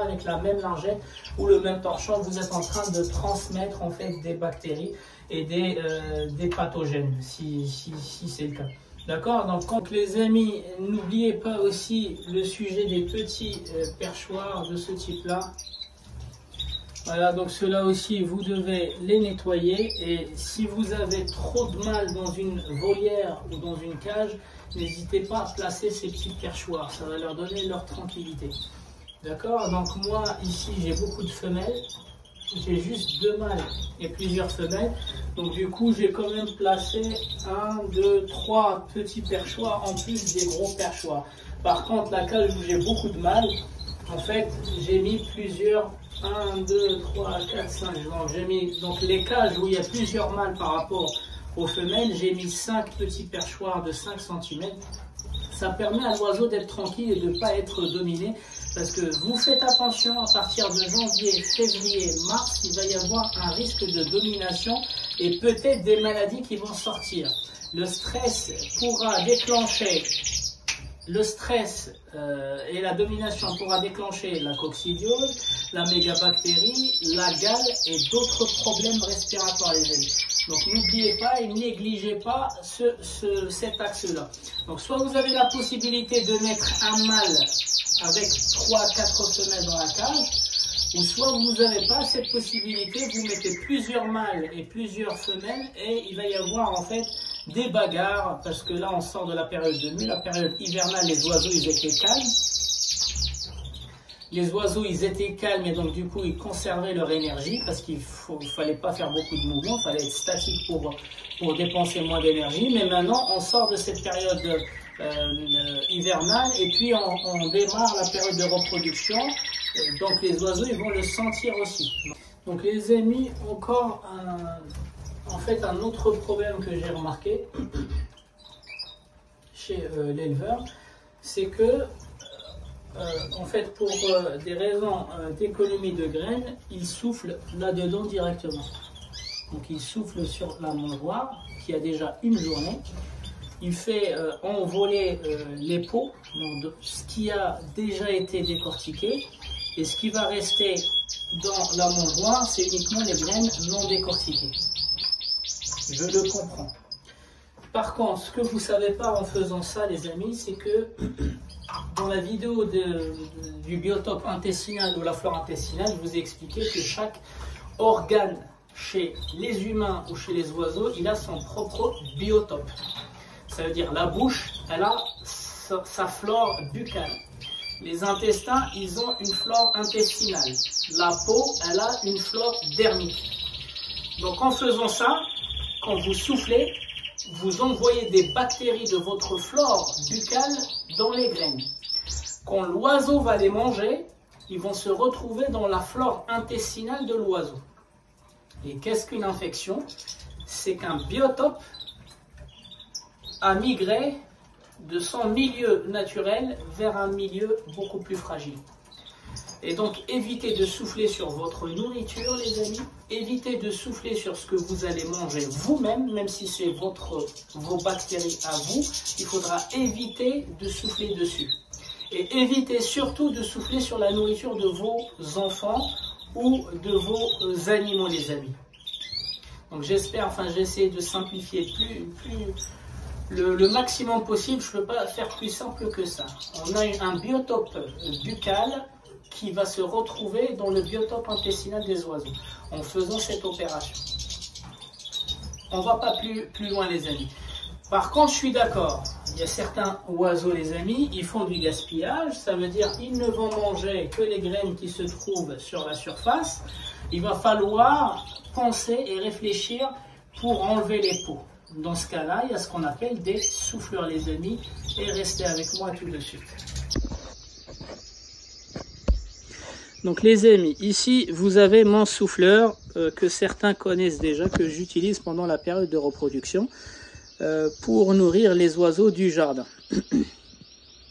avec la même lingette ou le même torchon. Vous êtes en train de transmettre en fait des bactéries et des pathogènes si c'est le cas. D'accord, donc les amis, n'oubliez pas aussi le sujet des petits perchoirs de ce type-là. Voilà, donc ceux-là aussi, vous devez les nettoyer. Et si vous avez trop de mal dans une volière ou dans une cage, n'hésitez pas à placer ces petits perchoirs. Ça va leur donner leur tranquillité. D'accord, donc moi, ici, j'ai beaucoup de femelles. J'ai juste 2 mâles et plusieurs femelles. Donc du coup, j'ai quand même placé 1, 2, 3 petits perchoirs en plus des gros perchoirs. Par contre, la cage où j'ai beaucoup de mâles, en fait, j'ai mis plusieurs 1, 2, 3, 4, 5. Donc j'ai mis donc les cages où il y a plusieurs mâles par rapport aux femelles, j'ai mis 5 petits perchoirs de 5 cm. Ça permet à l'oiseau d'être tranquille et de ne pas être dominé. Parce que vous faites attention, à partir de janvier, février, mars, il va y avoir un risque de domination et peut-être des maladies qui vont sortir. Le stress pourra déclencher, et la domination pourra déclencher la coccidiose, la mégabactérie, la gale et d'autres problèmes respiratoires, les amis. Donc n'oubliez pas et négligez pas cet axe-là. Donc soit vous avez la possibilité de mettre un mâle avec 3-4 femelles dans la cage, ou soit vous n'avez pas cette possibilité, vous mettez plusieurs mâles et plusieurs femelles et il va y avoir en fait des bagarres parce que là on sort de la période de nuit, la période hivernale, les oiseaux ils étaient calmes. Les oiseaux ils étaient calmes et donc du coup ils conservaient leur énergie parce qu'il fallait pas faire beaucoup de mouvements, il fallait être statique pour dépenser moins d'énergie. Mais maintenant on sort de cette période hivernale et puis on démarre la période de reproduction. Donc les oiseaux ils vont le sentir aussi. Donc les amis, encore un autre problème que j'ai remarqué chez l'éleveur, c'est que en fait, pour des raisons d'économie de graines, il souffle là-dedans directement. Donc il souffle sur la mangeoire qui a déjà une journée. Il fait envoler les peaux, donc ce qui a déjà été décortiqué. Et ce qui va rester dans la mangeoire, c'est uniquement les graines non décortiquées. Je le comprends. Par contre, ce que vous ne savez pas en faisant ça, les amis, c'est que dans la vidéo du biotope intestinal ou la flore intestinale, je vous ai expliqué que chaque organe chez les humains ou chez les oiseaux, il a son propre biotope. Ça veut dire la bouche, elle a sa flore buccale. Les intestins, ils ont une flore intestinale. La peau, elle a une flore dermique. Donc en faisant ça, quand vous soufflez, vous envoyez des bactéries de votre flore buccale dans les graines. Quand l'oiseau va les manger, ils vont se retrouver dans la flore intestinale de l'oiseau. Et qu'est-ce qu'une infection? C'est qu'un biotope a migré de son milieu naturel vers un milieu beaucoup plus fragile. Et donc évitez de souffler sur votre nourriture, les amis. Évitez de souffler sur ce que vous allez manger vous-même, même si c'est vos bactéries à vous. Il faudra éviter de souffler dessus. Et évitez surtout de souffler sur la nourriture de vos enfants ou de vos animaux, les amis. Donc j'espère, j'essaie de simplifier le maximum possible. Je ne peux pas faire plus simple que ça. On a un biotope buccal qui va se retrouver dans le biotope intestinal des oiseaux en faisant cette opération. On ne va pas plus loin, les amis. Par contre, je suis d'accord, il y a certains oiseaux, les amis, ils font du gaspillage. Ça veut dire qu'ils ne vont manger que les graines qui se trouvent sur la surface. Il va falloir penser et réfléchir pour enlever les peaux. Dans ce cas-là, il y a ce qu'on appelle des souffleurs, les amis. Et restez avec moi tout de suite. Donc les amis, ici vous avez mon souffleur que certains connaissent déjà, que j'utilise pendant la période de reproduction pour nourrir les oiseaux du jardin.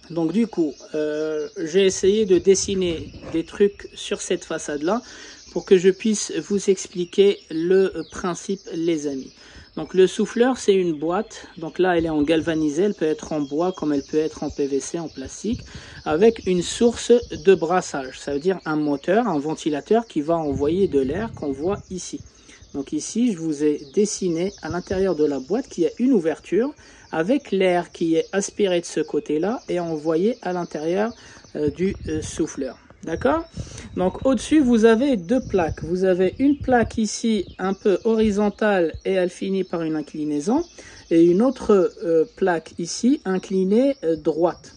Donc du coup, j'ai essayé de dessiner des trucs sur cette façade-là pour que je puisse vous expliquer le principe, les amis. Donc le souffleur, c'est une boîte. Donc là, elle est en galvanisé. Elle peut être en bois comme elle peut être en PVC, en plastique, avec une source de brassage. Ça veut dire un moteur, un ventilateur qui va envoyer de l'air qu'on voit ici. Donc ici, je vous ai dessiné à l'intérieur de la boîte qu'il y a une ouverture avec l'air qui est aspiré de ce côté-là et envoyé à l'intérieur du souffleur. D'accord? Donc au-dessus, vous avez deux plaques. Vous avez une plaque ici un peu horizontale et elle finit par une inclinaison. Et une autre plaque ici inclinée droite.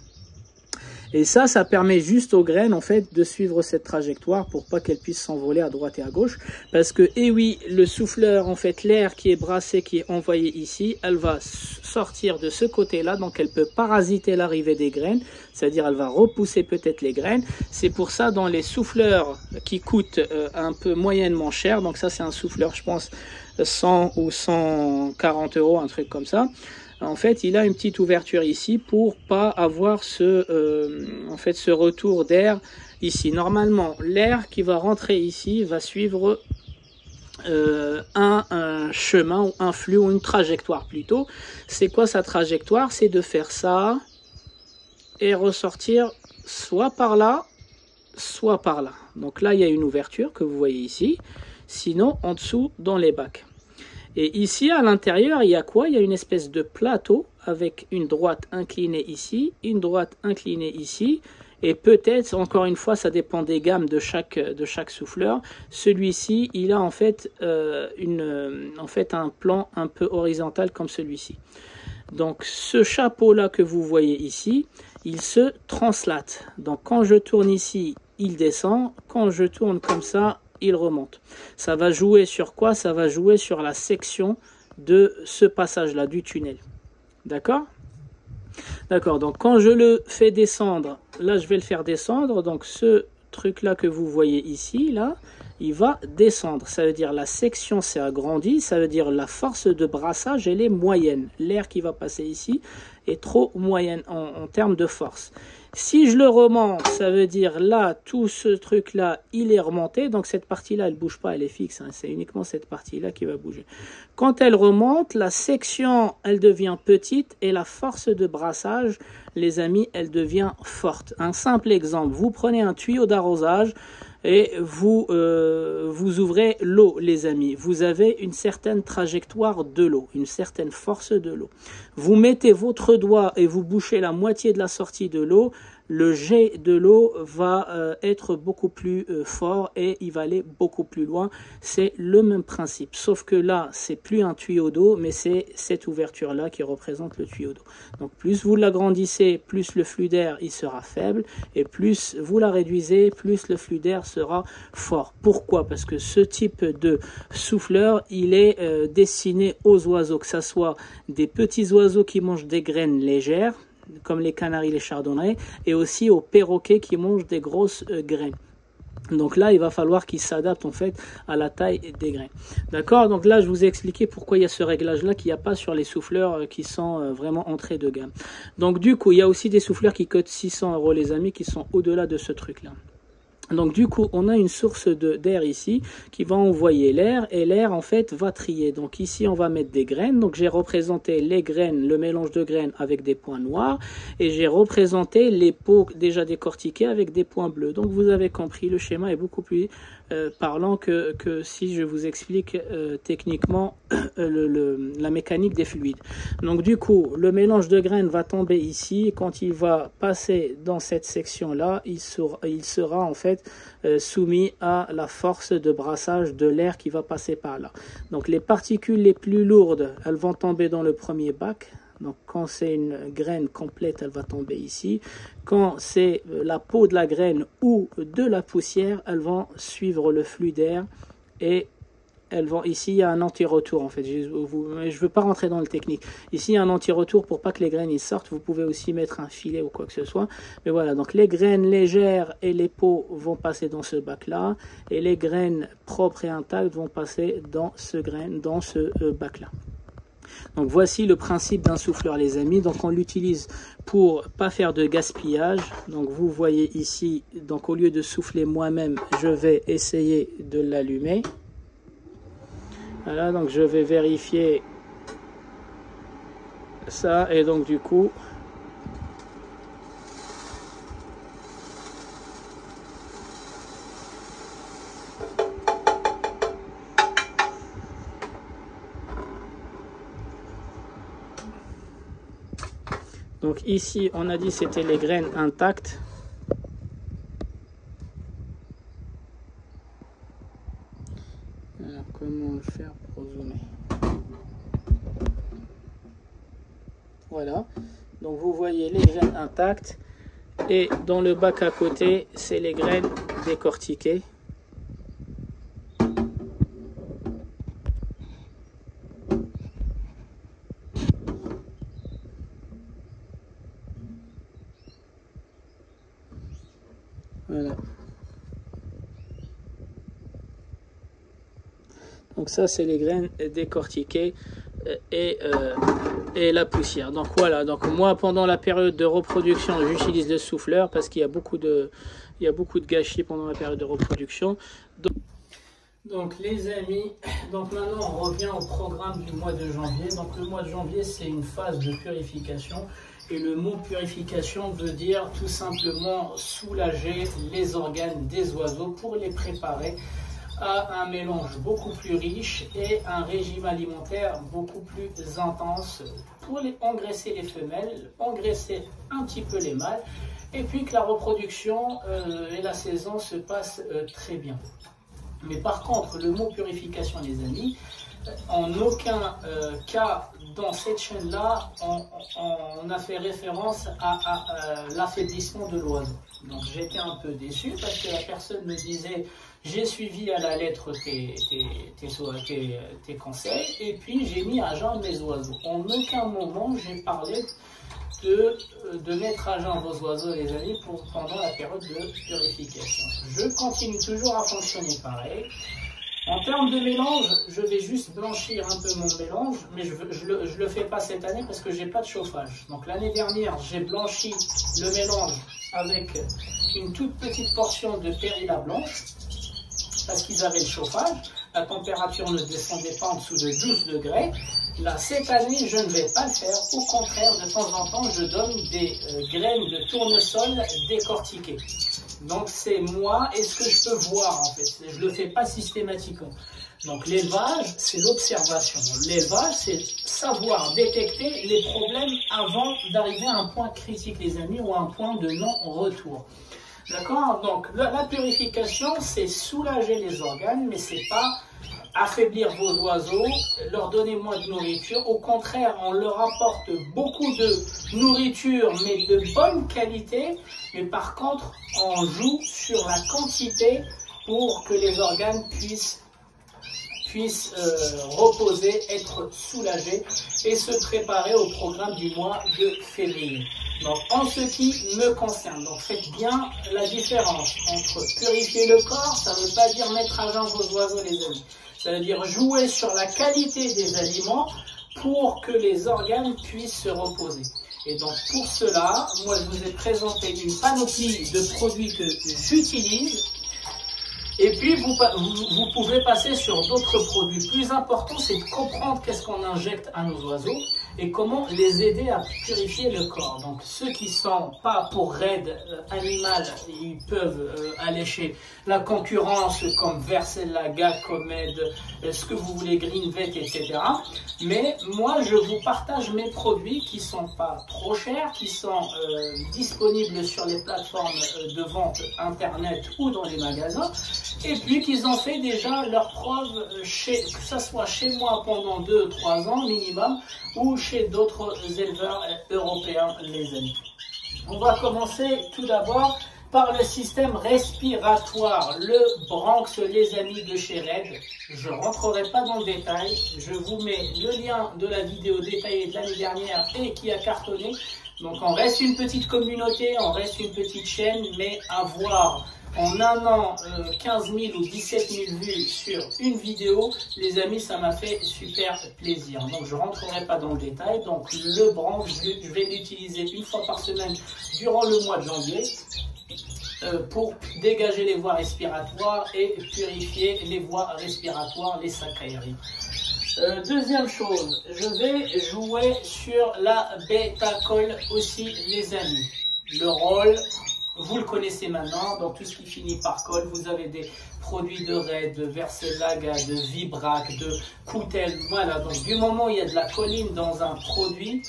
Et ça permet juste aux graines en fait de suivre cette trajectoire pour pas qu'elles puissent s'envoler à droite et à gauche. Parce que, eh oui, le souffleur, en fait, l'air qui est brassé, qui est envoyé ici, elle va sortir de ce côté-là. Donc elle peut parasiter l'arrivée des graines. C'est-à-dire elle va repousser peut-être les graines. C'est pour ça dans les souffleurs qui coûtent un peu moyennement cher. Donc ça c'est un souffleur, je pense, 100 ou 140 €, un truc comme ça. En fait, il a une petite ouverture ici pour pas avoir ce retour d'air ici. Normalement, l'air qui va rentrer ici va suivre un chemin ou un flux ou une trajectoire plutôt. C'est quoi sa trajectoire? C'est de faire ça et ressortir soit par là, soit par là. Donc là, il y a une ouverture que vous voyez ici. Sinon, en dessous, dans les bacs. Et ici, à l'intérieur, il y a quoi? Il y a une espèce de plateau avec une droite inclinée ici, une droite inclinée ici. Et peut-être, encore une fois, ça dépend des gammes de chaque souffleur. Celui-ci, il a en fait, un plan un peu horizontal comme celui-ci. Donc, ce chapeau-là que vous voyez ici, il se translate. Donc, quand je tourne ici, il descend. Quand je tourne comme ça, il remonte. Ça va jouer sur quoi? Ça va jouer sur la section de ce passage-là, du tunnel. D'accord? D'accord, donc quand je le fais descendre, là je vais le faire descendre, donc ce truc-là que vous voyez ici, là, il va descendre. Ça veut dire la section s'est agrandie, ça veut dire la force de brassage, elle est moyenne. L'air qui va passer ici est trop moyenne en termes de force. Si je le remonte, ça veut dire là, tout ce truc-là, il est remonté. Donc cette partie-là, elle ne bouge pas, elle est fixe. Hein. C'est uniquement cette partie-là qui va bouger. Quand elle remonte, la section, elle devient petite et la force de brassage, les amis, elle devient forte. Un simple exemple, vous prenez un tuyau d'arrosage et vous ouvrez l'eau, les amis. Vous avez une certaine trajectoire de l'eau, une certaine force de l'eau. Vous mettez votre doigt et vous bouchez la moitié de la sortie de l'eau. le jet de l'eau va être beaucoup plus fort et il va aller beaucoup plus loin. C'est le même principe, sauf que là, c'est plus un tuyau d'eau, mais c'est cette ouverture-là qui représente le tuyau d'eau. Donc plus vous l'agrandissez, plus le flux d'air il sera faible, et plus vous la réduisez, plus le flux d'air sera fort. Pourquoi? Parce que ce type de souffleur, il est destiné aux oiseaux, que ce soit des petits oiseaux qui mangent des graines légères, comme les canaris, les chardonnerets, et aussi aux perroquets qui mangent des grosses graines. Donc là, il va falloir qu'il s'adapte en fait à la taille des graines. D'accord? Donc là, je vous ai expliqué pourquoi il y a ce réglage-là qu'il n'y a pas sur les souffleurs qui sont vraiment entrée de gamme. Donc du coup, il y a aussi des souffleurs qui coûtent 600 € les amis, qui sont au-delà de ce truc-là. Donc du coup, on a une source d'air ici qui va envoyer l'air et l'air en fait va trier. Donc ici, on va mettre des graines. Donc j'ai représenté les graines, le mélange de graines avec des points noirs et j'ai représenté les pots déjà décortiqués avec des points bleus. Donc vous avez compris, le schéma est beaucoup plus parlant que si je vous explique techniquement la mécanique des fluides. Donc du coup, le mélange de graines va tomber ici et quand il va passer dans cette section-là, il sera en fait soumis à la force de brassage de l'air qui va passer par là. Donc les particules les plus lourdes, elles vont tomber dans le premier bac. Donc quand c'est une graine complète, elle va tomber ici. Quand c'est la peau de la graine ou de la poussière, elles vont suivre le flux d'air et elles vont, ici il y a un anti-retour en fait, je ne veux pas rentrer dans le technique. Ici il y a un anti-retour pour pas que les graines y sortent, vous pouvez aussi mettre un filet ou quoi que ce soit. Mais voilà, donc les graines légères et les peaux vont passer dans ce bac là, et les graines propres et intactes vont passer dans ce bac là. Donc voici le principe d'un souffleur les amis. Donc on l'utilise pour pas faire de gaspillage. Donc vous voyez ici, donc au lieu de souffler moi-même, je vais essayer de l'allumer. Voilà, donc je vais vérifier ça et donc du coup donc ici on a dit c'était les graines intactes. Alors comment le faire pour zoomer? Voilà, donc vous voyez les graines intactes et dans le bac à côté c'est les graines décortiquées. Voilà. Donc ça c'est les graines décortiquées et la poussière. Donc voilà, donc moi pendant la période de reproduction j'utilise le souffleur parce qu'il y a beaucoup de gâchis pendant la période de reproduction. Donc les amis, donc maintenant on revient au programme du mois de janvier. Donc le mois de janvier c'est une phase de purification. Et le mot purification veut dire tout simplement soulager les organes des oiseaux pour les préparer à un mélange beaucoup plus riche et un régime alimentaire beaucoup plus intense pour engraisser les femelles, engraisser un petit peu les mâles et puis que la reproduction et la saison se passent très bien. Mais par contre, le mot purification les amis, en aucun cas dans cette chaîne-là, on a fait référence à l'affaiblissement de l'oiseau. Donc j'étais un peu déçu parce que la personne me disait j'ai suivi à la lettre tes conseils et puis j'ai mis à jeun mes oiseaux. En aucun moment j'ai parlé de mettre à jeun vos oiseaux les amis pendant la période de purification. Je continue toujours à fonctionner pareil. En termes de mélange, je vais juste blanchir un peu mon mélange, mais je le fais pas cette année parce que j'ai pas de chauffage. Donc l'année dernière, j'ai blanchi le mélange avec une toute petite portion de périlla blanche parce qu'ils avaient le chauffage. La température ne descendait pas en dessous de 12 degrés. Là, cette année, je ne vais pas le faire. Au contraire, de temps en temps, je donne des graines de tournesol décortiquées. Donc c'est moi et ce que je peux voir en fait. Je ne le fais pas systématiquement. Donc l'élevage, c'est l'observation. L'élevage, c'est savoir détecter les problèmes avant d'arriver à un point critique, les amis, ou à un point de non-retour. D'accord? Donc la purification, c'est soulager les organes, mais c'est pas affaiblir vos oiseaux, leur donner moins de nourriture. Au contraire, on leur apporte beaucoup de nourriture, mais de bonne qualité. Mais par contre, on joue sur la quantité pour que les organes puissent reposer, être soulagés et se préparer au programme du mois de février. Donc en ce qui me concerne, donc faites bien la différence entre purifier le corps, ça ne veut pas dire mettre à jeun vos oiseaux les amis, ça veut dire jouer sur la qualité des aliments pour que les organes puissent se reposer. Et donc pour cela, moi je vous ai présenté une panoplie de produits que j'utilise. Et puis, vous pouvez passer sur d'autres produits. Plus important, c'est de comprendre qu'est-ce qu'on injecte à nos oiseaux et comment les aider à purifier le corps. Donc, ceux qui sont pas pour raid animal, ils peuvent aller chez la concurrence comme Versella, Comed, ce que vous voulez, Greenvet, etc. Mais moi, je vous partage mes produits qui sont pas trop chers, qui sont disponibles sur les plateformes de vente internet ou dans les magasins. Et puis qu'ils ont fait déjà leur preuve, que ce soit chez moi pendant 2-3 ans minimum, ou chez d'autres éleveurs européens, les amis. On va commencer tout d'abord par le système respiratoire, le Bronx, les amis de chez Red. Je ne rentrerai pas dans le détail, je vous mets le lien de la vidéo détaillée de l'année dernière et qui a cartonné. Donc on reste une petite communauté, on reste une petite chaîne, mais avoir en un an 15 000 ou 17 000 vues sur une vidéo, les amis, ça m'a fait super plaisir. Donc je ne rentrerai pas dans le détail. Donc le Bronx, je vais l'utiliser une fois par semaine durant le mois de janvier pour dégager les voies respiratoires et purifier les voies respiratoires, les sacs aériens. Deuxième chose, je vais jouer sur la bêta-colle aussi, les amis. Le rôle, vous le connaissez maintenant, dans tout ce qui finit par colle, vous avez des produits de Red, de Verselaga, de Vibrac, de Coutel, voilà. Donc du moment où il y a de la colline dans un produit,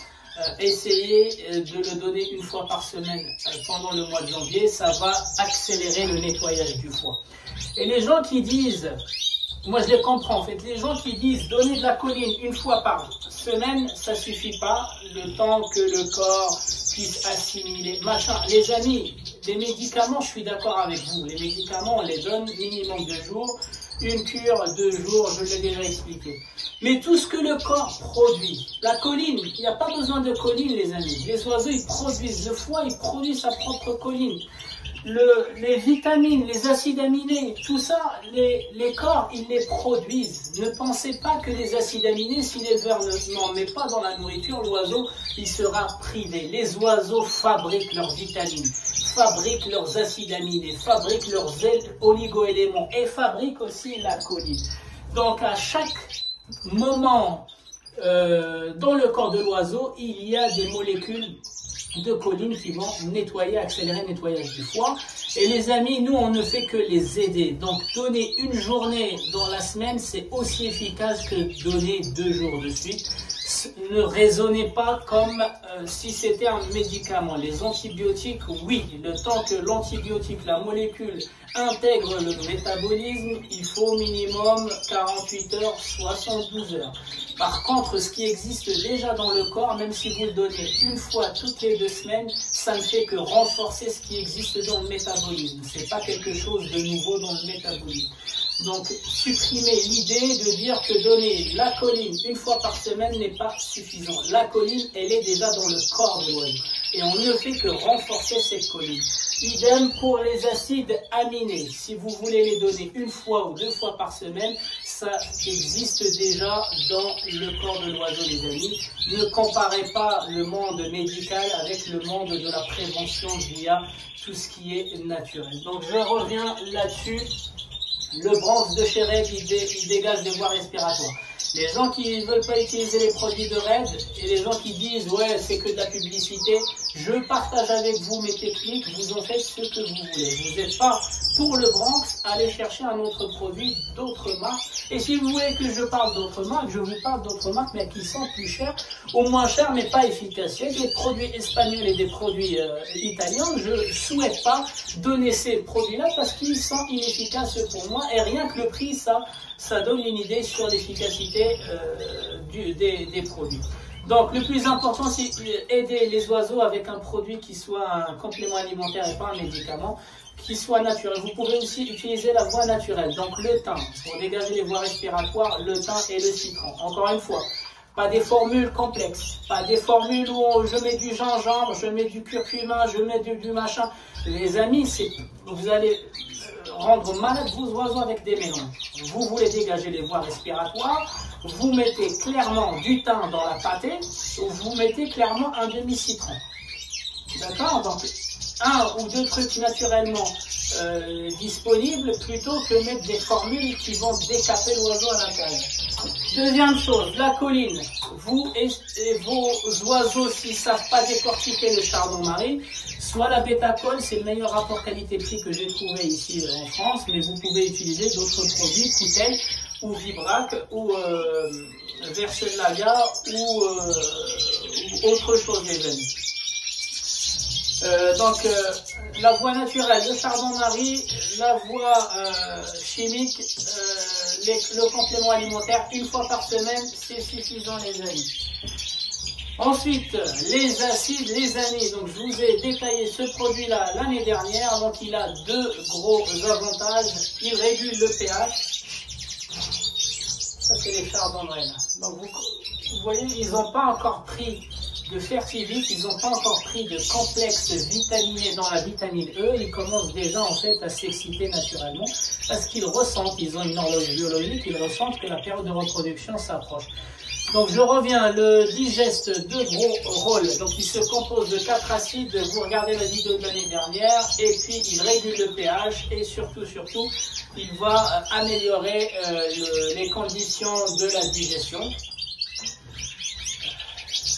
essayez de le donner une fois par semaine pendant le mois de janvier, ça va accélérer le nettoyage du foie. Et les gens qui disent, moi je les comprends en fait, les gens qui disent donner de la choline une fois par semaine, ça suffit pas, le temps que le corps puisse assimiler, machin. Les amis, les médicaments, je suis d'accord avec vous, les médicaments on les donne minimum 2 jours, une cure 2 jours, je l'ai déjà expliqué. Mais tout ce que le corps produit, la choline, il n'y a pas besoin de choline les amis, les oiseaux ils produisent, le foie il produit sa propre choline. Les vitamines, les acides aminés, tout ça, les corps, ils les produisent. Ne pensez pas que les acides aminés, si l'éleveur n'en met pas dans la nourriture, l'oiseau, il sera privé. Les oiseaux fabriquent leurs vitamines, fabriquent leurs acides aminés, fabriquent leurs oligo-éléments et fabriquent aussi la choline. Donc à chaque moment dans le corps de l'oiseau, il y a des molécules de choline qui vont nettoyer, accélérer le nettoyage du foie. Et les amis, nous, on ne fait que les aider. Donc, donner une journée dans la semaine, c'est aussi efficace que donner 2 jours de suite. Ne raisonnez pas comme si c'était un médicament. Les antibiotiques, oui, le temps que l'antibiotique, la molécule, intègre le métabolisme, il faut au minimum 48 heures, 72 heures. Par contre, ce qui existe déjà dans le corps, même si vous le donnez une fois toutes les 2 semaines, ça ne fait que renforcer ce qui existe dans le métabolisme. C'est pas quelque chose de nouveau dans le métabolisme. Donc, supprimer l'idée de dire que donner la choline une fois par semaine n'est pas suffisant. La choline, elle est déjà dans le corps de l'oiseau. Et on ne fait que renforcer cette choline. Idem pour les acides aminés. Si vous voulez les donner une fois ou 2 fois par semaine, ça existe déjà dans le corps de l'oiseau, les amis. Ne comparez pas le monde médical avec le monde de la prévention via tout ce qui est naturel. Donc, je reviens là-dessus. Le Bronx de chez Red, il dégage des voies respiratoires. Les gens qui ne veulent pas utiliser les produits de Red et les gens qui disent ouais c'est que de la publicité, Je partage avec vous mes techniques, vous en faites ce que vous voulez. Vous n'êtes pas pour le Bronx, allez chercher un autre produit, d'autres marques. Et si vous voulez que je parle d'autres marques, je vous parle d'autres marques, mais qui sont plus chères, ou moins chères, mais pas efficaces. Il y a des produits espagnols et des produits italiens. Je ne souhaite pas donner ces produits-là parce qu'ils sont inefficaces pour moi. Et rien que le prix, ça donne une idée sur l'efficacité des produits. Donc le plus important, c'est aider les oiseaux avec un produit qui soit un complément alimentaire et pas un médicament, qui soit naturel. Vous pouvez aussi utiliser la voie naturelle, donc le thym, pour dégager les voies respiratoires, le thym et le citron. Encore une fois, pas des formules complexes, pas des formules où je mets du gingembre, je mets du curcuma, je mets du machin. Les amis, vous allez rendre malade vos oiseaux avec des mélanges. Vous voulez dégager les voies respiratoires, vous mettez clairement du thym dans la pâtée, ou vous mettez clairement un demi-citron. D'accord? Donc, un ou deux trucs naturellement disponibles plutôt que mettre des formules qui vont décaper l'oiseau à l'intérieur. Deuxième chose, la choline. Vous et vos oiseaux, s'ils ne savent pas décortiquer le chardon-marie, soit la bêta-col, c'est le meilleur rapport qualité-prix que j'ai trouvé ici en France, mais vous pouvez utiliser d'autres produits, Coutel ou Vibrac ou Versellaga ou autre chose, les amis. Donc, la voie naturelle, le chardon-marie, la voie chimique, le complément alimentaire, une fois par semaine, c'est suffisant, les amis. Ensuite, les acides, les anis. Donc, je vous ai détaillé ce produit-là l'année dernière. Donc, il a deux gros avantages. Il régule le pH. Ça, c'est les chardonnerelles. Donc, vous voyez, ils n'ont pas encore pris de fertivite, ils n'ont pas encore pris de complexe vitaminé dans la vitamine E, ils commencent déjà en fait à s'exciter naturellement parce qu'ils ressentent, ils ont une horloge biologique, ils ressentent que la période de reproduction s'approche. Donc je reviens, le digeste deux gros rôles, donc il se compose de 4 acides, vous regardez la vidéo de l'année dernière, et puis il régule le pH et surtout, il va améliorer les conditions de la digestion.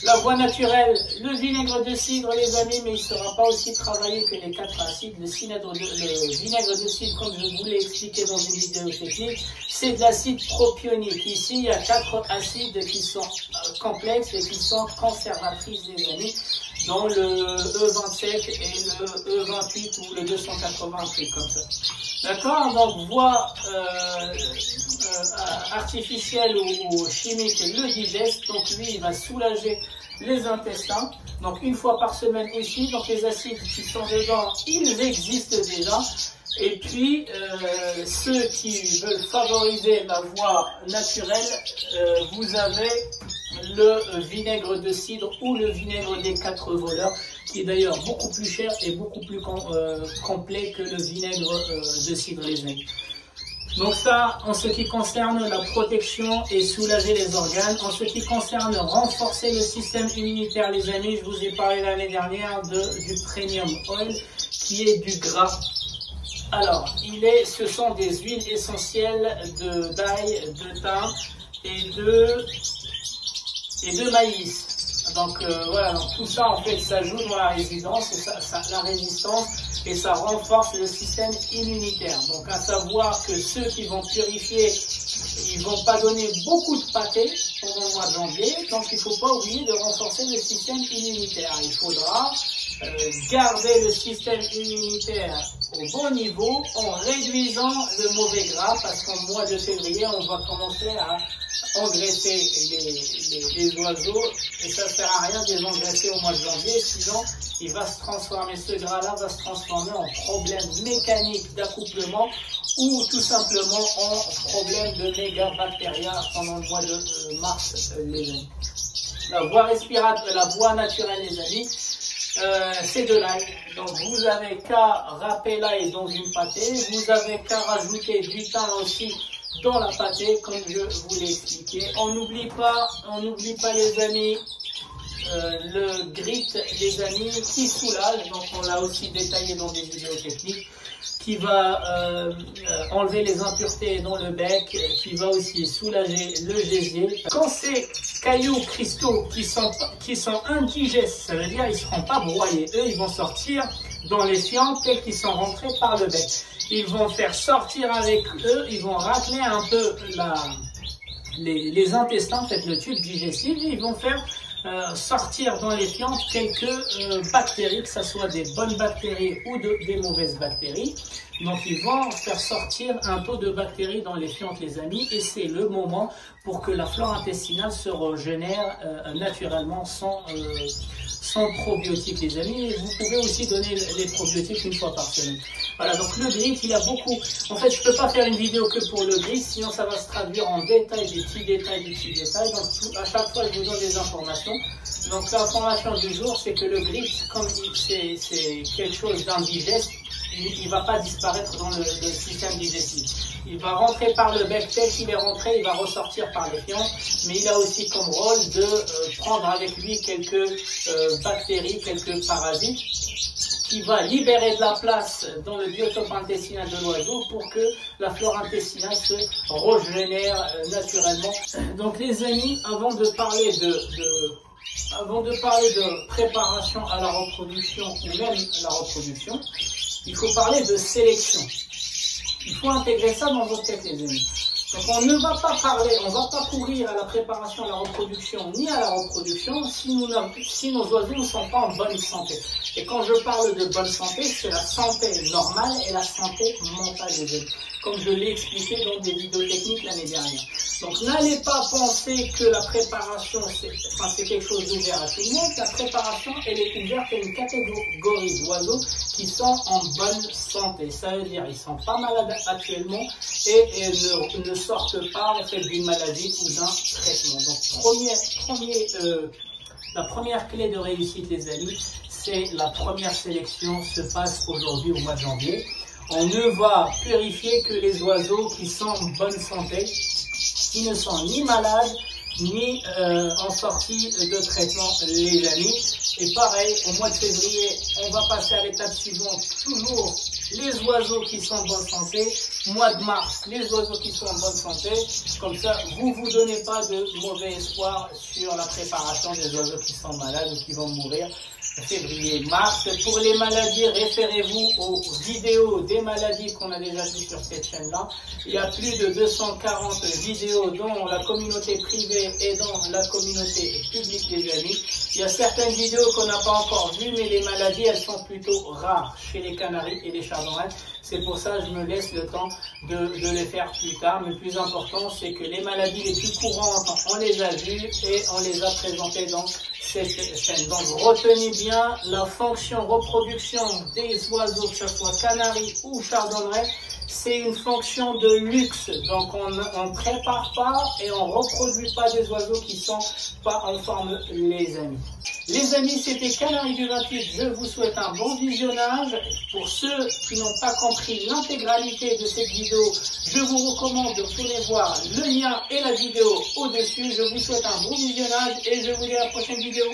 La voie naturelle, le vinaigre de cidre, les amis, mais il ne sera pas aussi travaillé que les 4 acides. Le vinaigre de cidre, comme je vous l'ai expliqué dans une vidéo technique, c'est de l'acide propionique. Ici, il y a 4 acides qui sont complexes et qui sont conservatrices, les amis, dont le E27 et le E28 ou le 280, un truc comme ça. D'accord? Donc, voie artificielle ou chimique, le digeste. Donc, lui, il va soulager les intestins. Donc, une fois par semaine aussi. Donc, les acides qui sont dedans, ils existent déjà. Et puis, ceux qui veulent favoriser la voie naturelle, vous avez le vinaigre de cidre ou le vinaigre des 4 voleurs, qui est d'ailleurs beaucoup plus cher et beaucoup plus complet que le vinaigre de cidre, les amis. Donc ça, en ce qui concerne la protection et soulager les organes, en ce qui concerne renforcer le système immunitaire, les amis, je vous ai parlé l'année dernière du Premium Oil, qui est du gras. Alors, ce sont des huiles essentielles d'ail, de thym et de maïs. Donc voilà, donc tout ça en fait, ça joue dans la résistance et ça renforce le système immunitaire. Donc à savoir que ceux qui vont purifier, ils vont pas donner beaucoup de pâté pendant le mois de janvier, donc il faut pas oublier de renforcer le système immunitaire. Il faudra garder le système immunitaire au bon niveau en réduisant le mauvais gras, parce qu'en mois de février, on va commencer à engraisser les oiseaux, et ça ne sert à rien de les engraisser au mois de janvier, sinon il va se transformer, ce gras-là va se transformer en problème mécanique d'accouplement ou tout simplement en problème de méga-bactéria pendant le mois de mars, les amis. La voie respiratoire, la voie naturelle, les amis, c'est de l'ail. Donc vous avez qu'à râper l'ail dans une pâtée, vous avez qu'à rajouter du thym aussi dans la pâtée, comme je vous l'ai expliqué. On n'oublie pas les amis, le grit, les amis, qui soulage, donc on l'a aussi détaillé dans des vidéos techniques, qui va enlever les impuretés dans le bec, qui va aussi soulager le gésier. Quand ces cailloux cristaux qui sont indigestes, ça veut dire ils ne seront pas broyés, eux ils vont sortir dans les fientes tels qu'ils sont rentrés par le bec. Ils vont faire sortir avec eux, ils vont racler un peu les intestins, en fait le tube digestif, et ils vont faire sortir dans les fientes quelques bactéries, que ce soit des bonnes bactéries ou des mauvaises bactéries. Donc ils vont faire sortir un peu de bactéries dans les fientes, les amis, et c'est le moment pour que la flore intestinale se régénère naturellement sans probiotiques, les amis. Et vous pouvez aussi donner les probiotiques une fois par semaine. Voilà, donc le grit, il y a beaucoup. En fait, je peux pas faire une vidéo que pour le grit, sinon ça va se traduire en détail, des petits détails, des petits détails. Donc à chaque fois, je vous donne des informations. Donc l'information du jour, c'est que le grit, comme c'est quelque chose d'indigeste, il ne va pas disparaître dans le système digestif. Il va rentrer par le bec tel qu'il est rentré, il va ressortir par les fientes, mais il a aussi comme rôle de prendre avec lui quelques bactéries, quelques parasites, qui va libérer de la place dans le biotope intestinal de l'oiseau pour que la flore intestinale se régénère naturellement. Donc les amis, avant de parler de préparation à la reproduction ou même la reproduction, il faut parler de sélection. Il faut intégrer ça dans votre tête, les amis. Donc on ne va pas parler, on ne va pas courir à la préparation à la reproduction ni à la reproduction si nos oiseaux ne sont pas en bonne santé. Et quand je parle de bonne santé, c'est la santé normale et la santé mentale des amis, comme je l'ai expliqué dans des vidéos techniques l'année dernière. Donc n'allez pas penser que la préparation, c'est quelque chose d'ouvert à tout le monde. La préparation, elle est ouverte à une catégorie d'oiseaux qui sont en bonne santé. Ça veut dire ils sont pas malades actuellement et ne sortent pas en fait d'une maladie ou d'un traitement. Donc la première clé de réussite, les amis, c'est la première sélection se passe aujourd'hui au mois de janvier. On ne va purifier que les oiseaux qui sont en bonne santé, qui ne sont ni malades, ni en sortie de traitement, les amis. Et pareil, au mois de février, on va passer à l'étape suivante, toujours les oiseaux qui sont en bonne santé. Mois de mars, les oiseaux qui sont en bonne santé. Comme ça, vous vous donnez pas de mauvais espoir sur la préparation des oiseaux qui sont malades ou qui vont mourir. Février, mars. Pour les maladies, référez-vous aux vidéos des maladies qu'on a déjà vues sur cette chaîne-là. Il y a plus de 240 vidéos dans la communauté privée et dans la communauté publique, les amis. Il y a certaines vidéos qu'on n'a pas encore vues, mais les maladies, elles sont plutôt rares chez les canaris et les chardonnerelles. C'est pour ça que je me laisse le temps de les faire plus tard. Mais le plus important, c'est que les maladies les plus courantes, on les a vues et on les a présentées dans cette chaîne. Donc retenez bien la fonction reproduction des oiseaux, que ce soit canaris ou chardonneret, c'est une fonction de luxe. Donc on ne prépare pas et on ne reproduit pas des oiseaux qui sont pas en forme, les amis. Les amis, c'était Canaris du 28. Je vous souhaite un bon visionnage. Pour ceux qui n'ont pas compris l'intégralité de cette vidéo, je vous recommande de venir voir le lien et la vidéo au-dessus. Je vous souhaite un bon visionnage et je vous dis à la prochaine vidéo.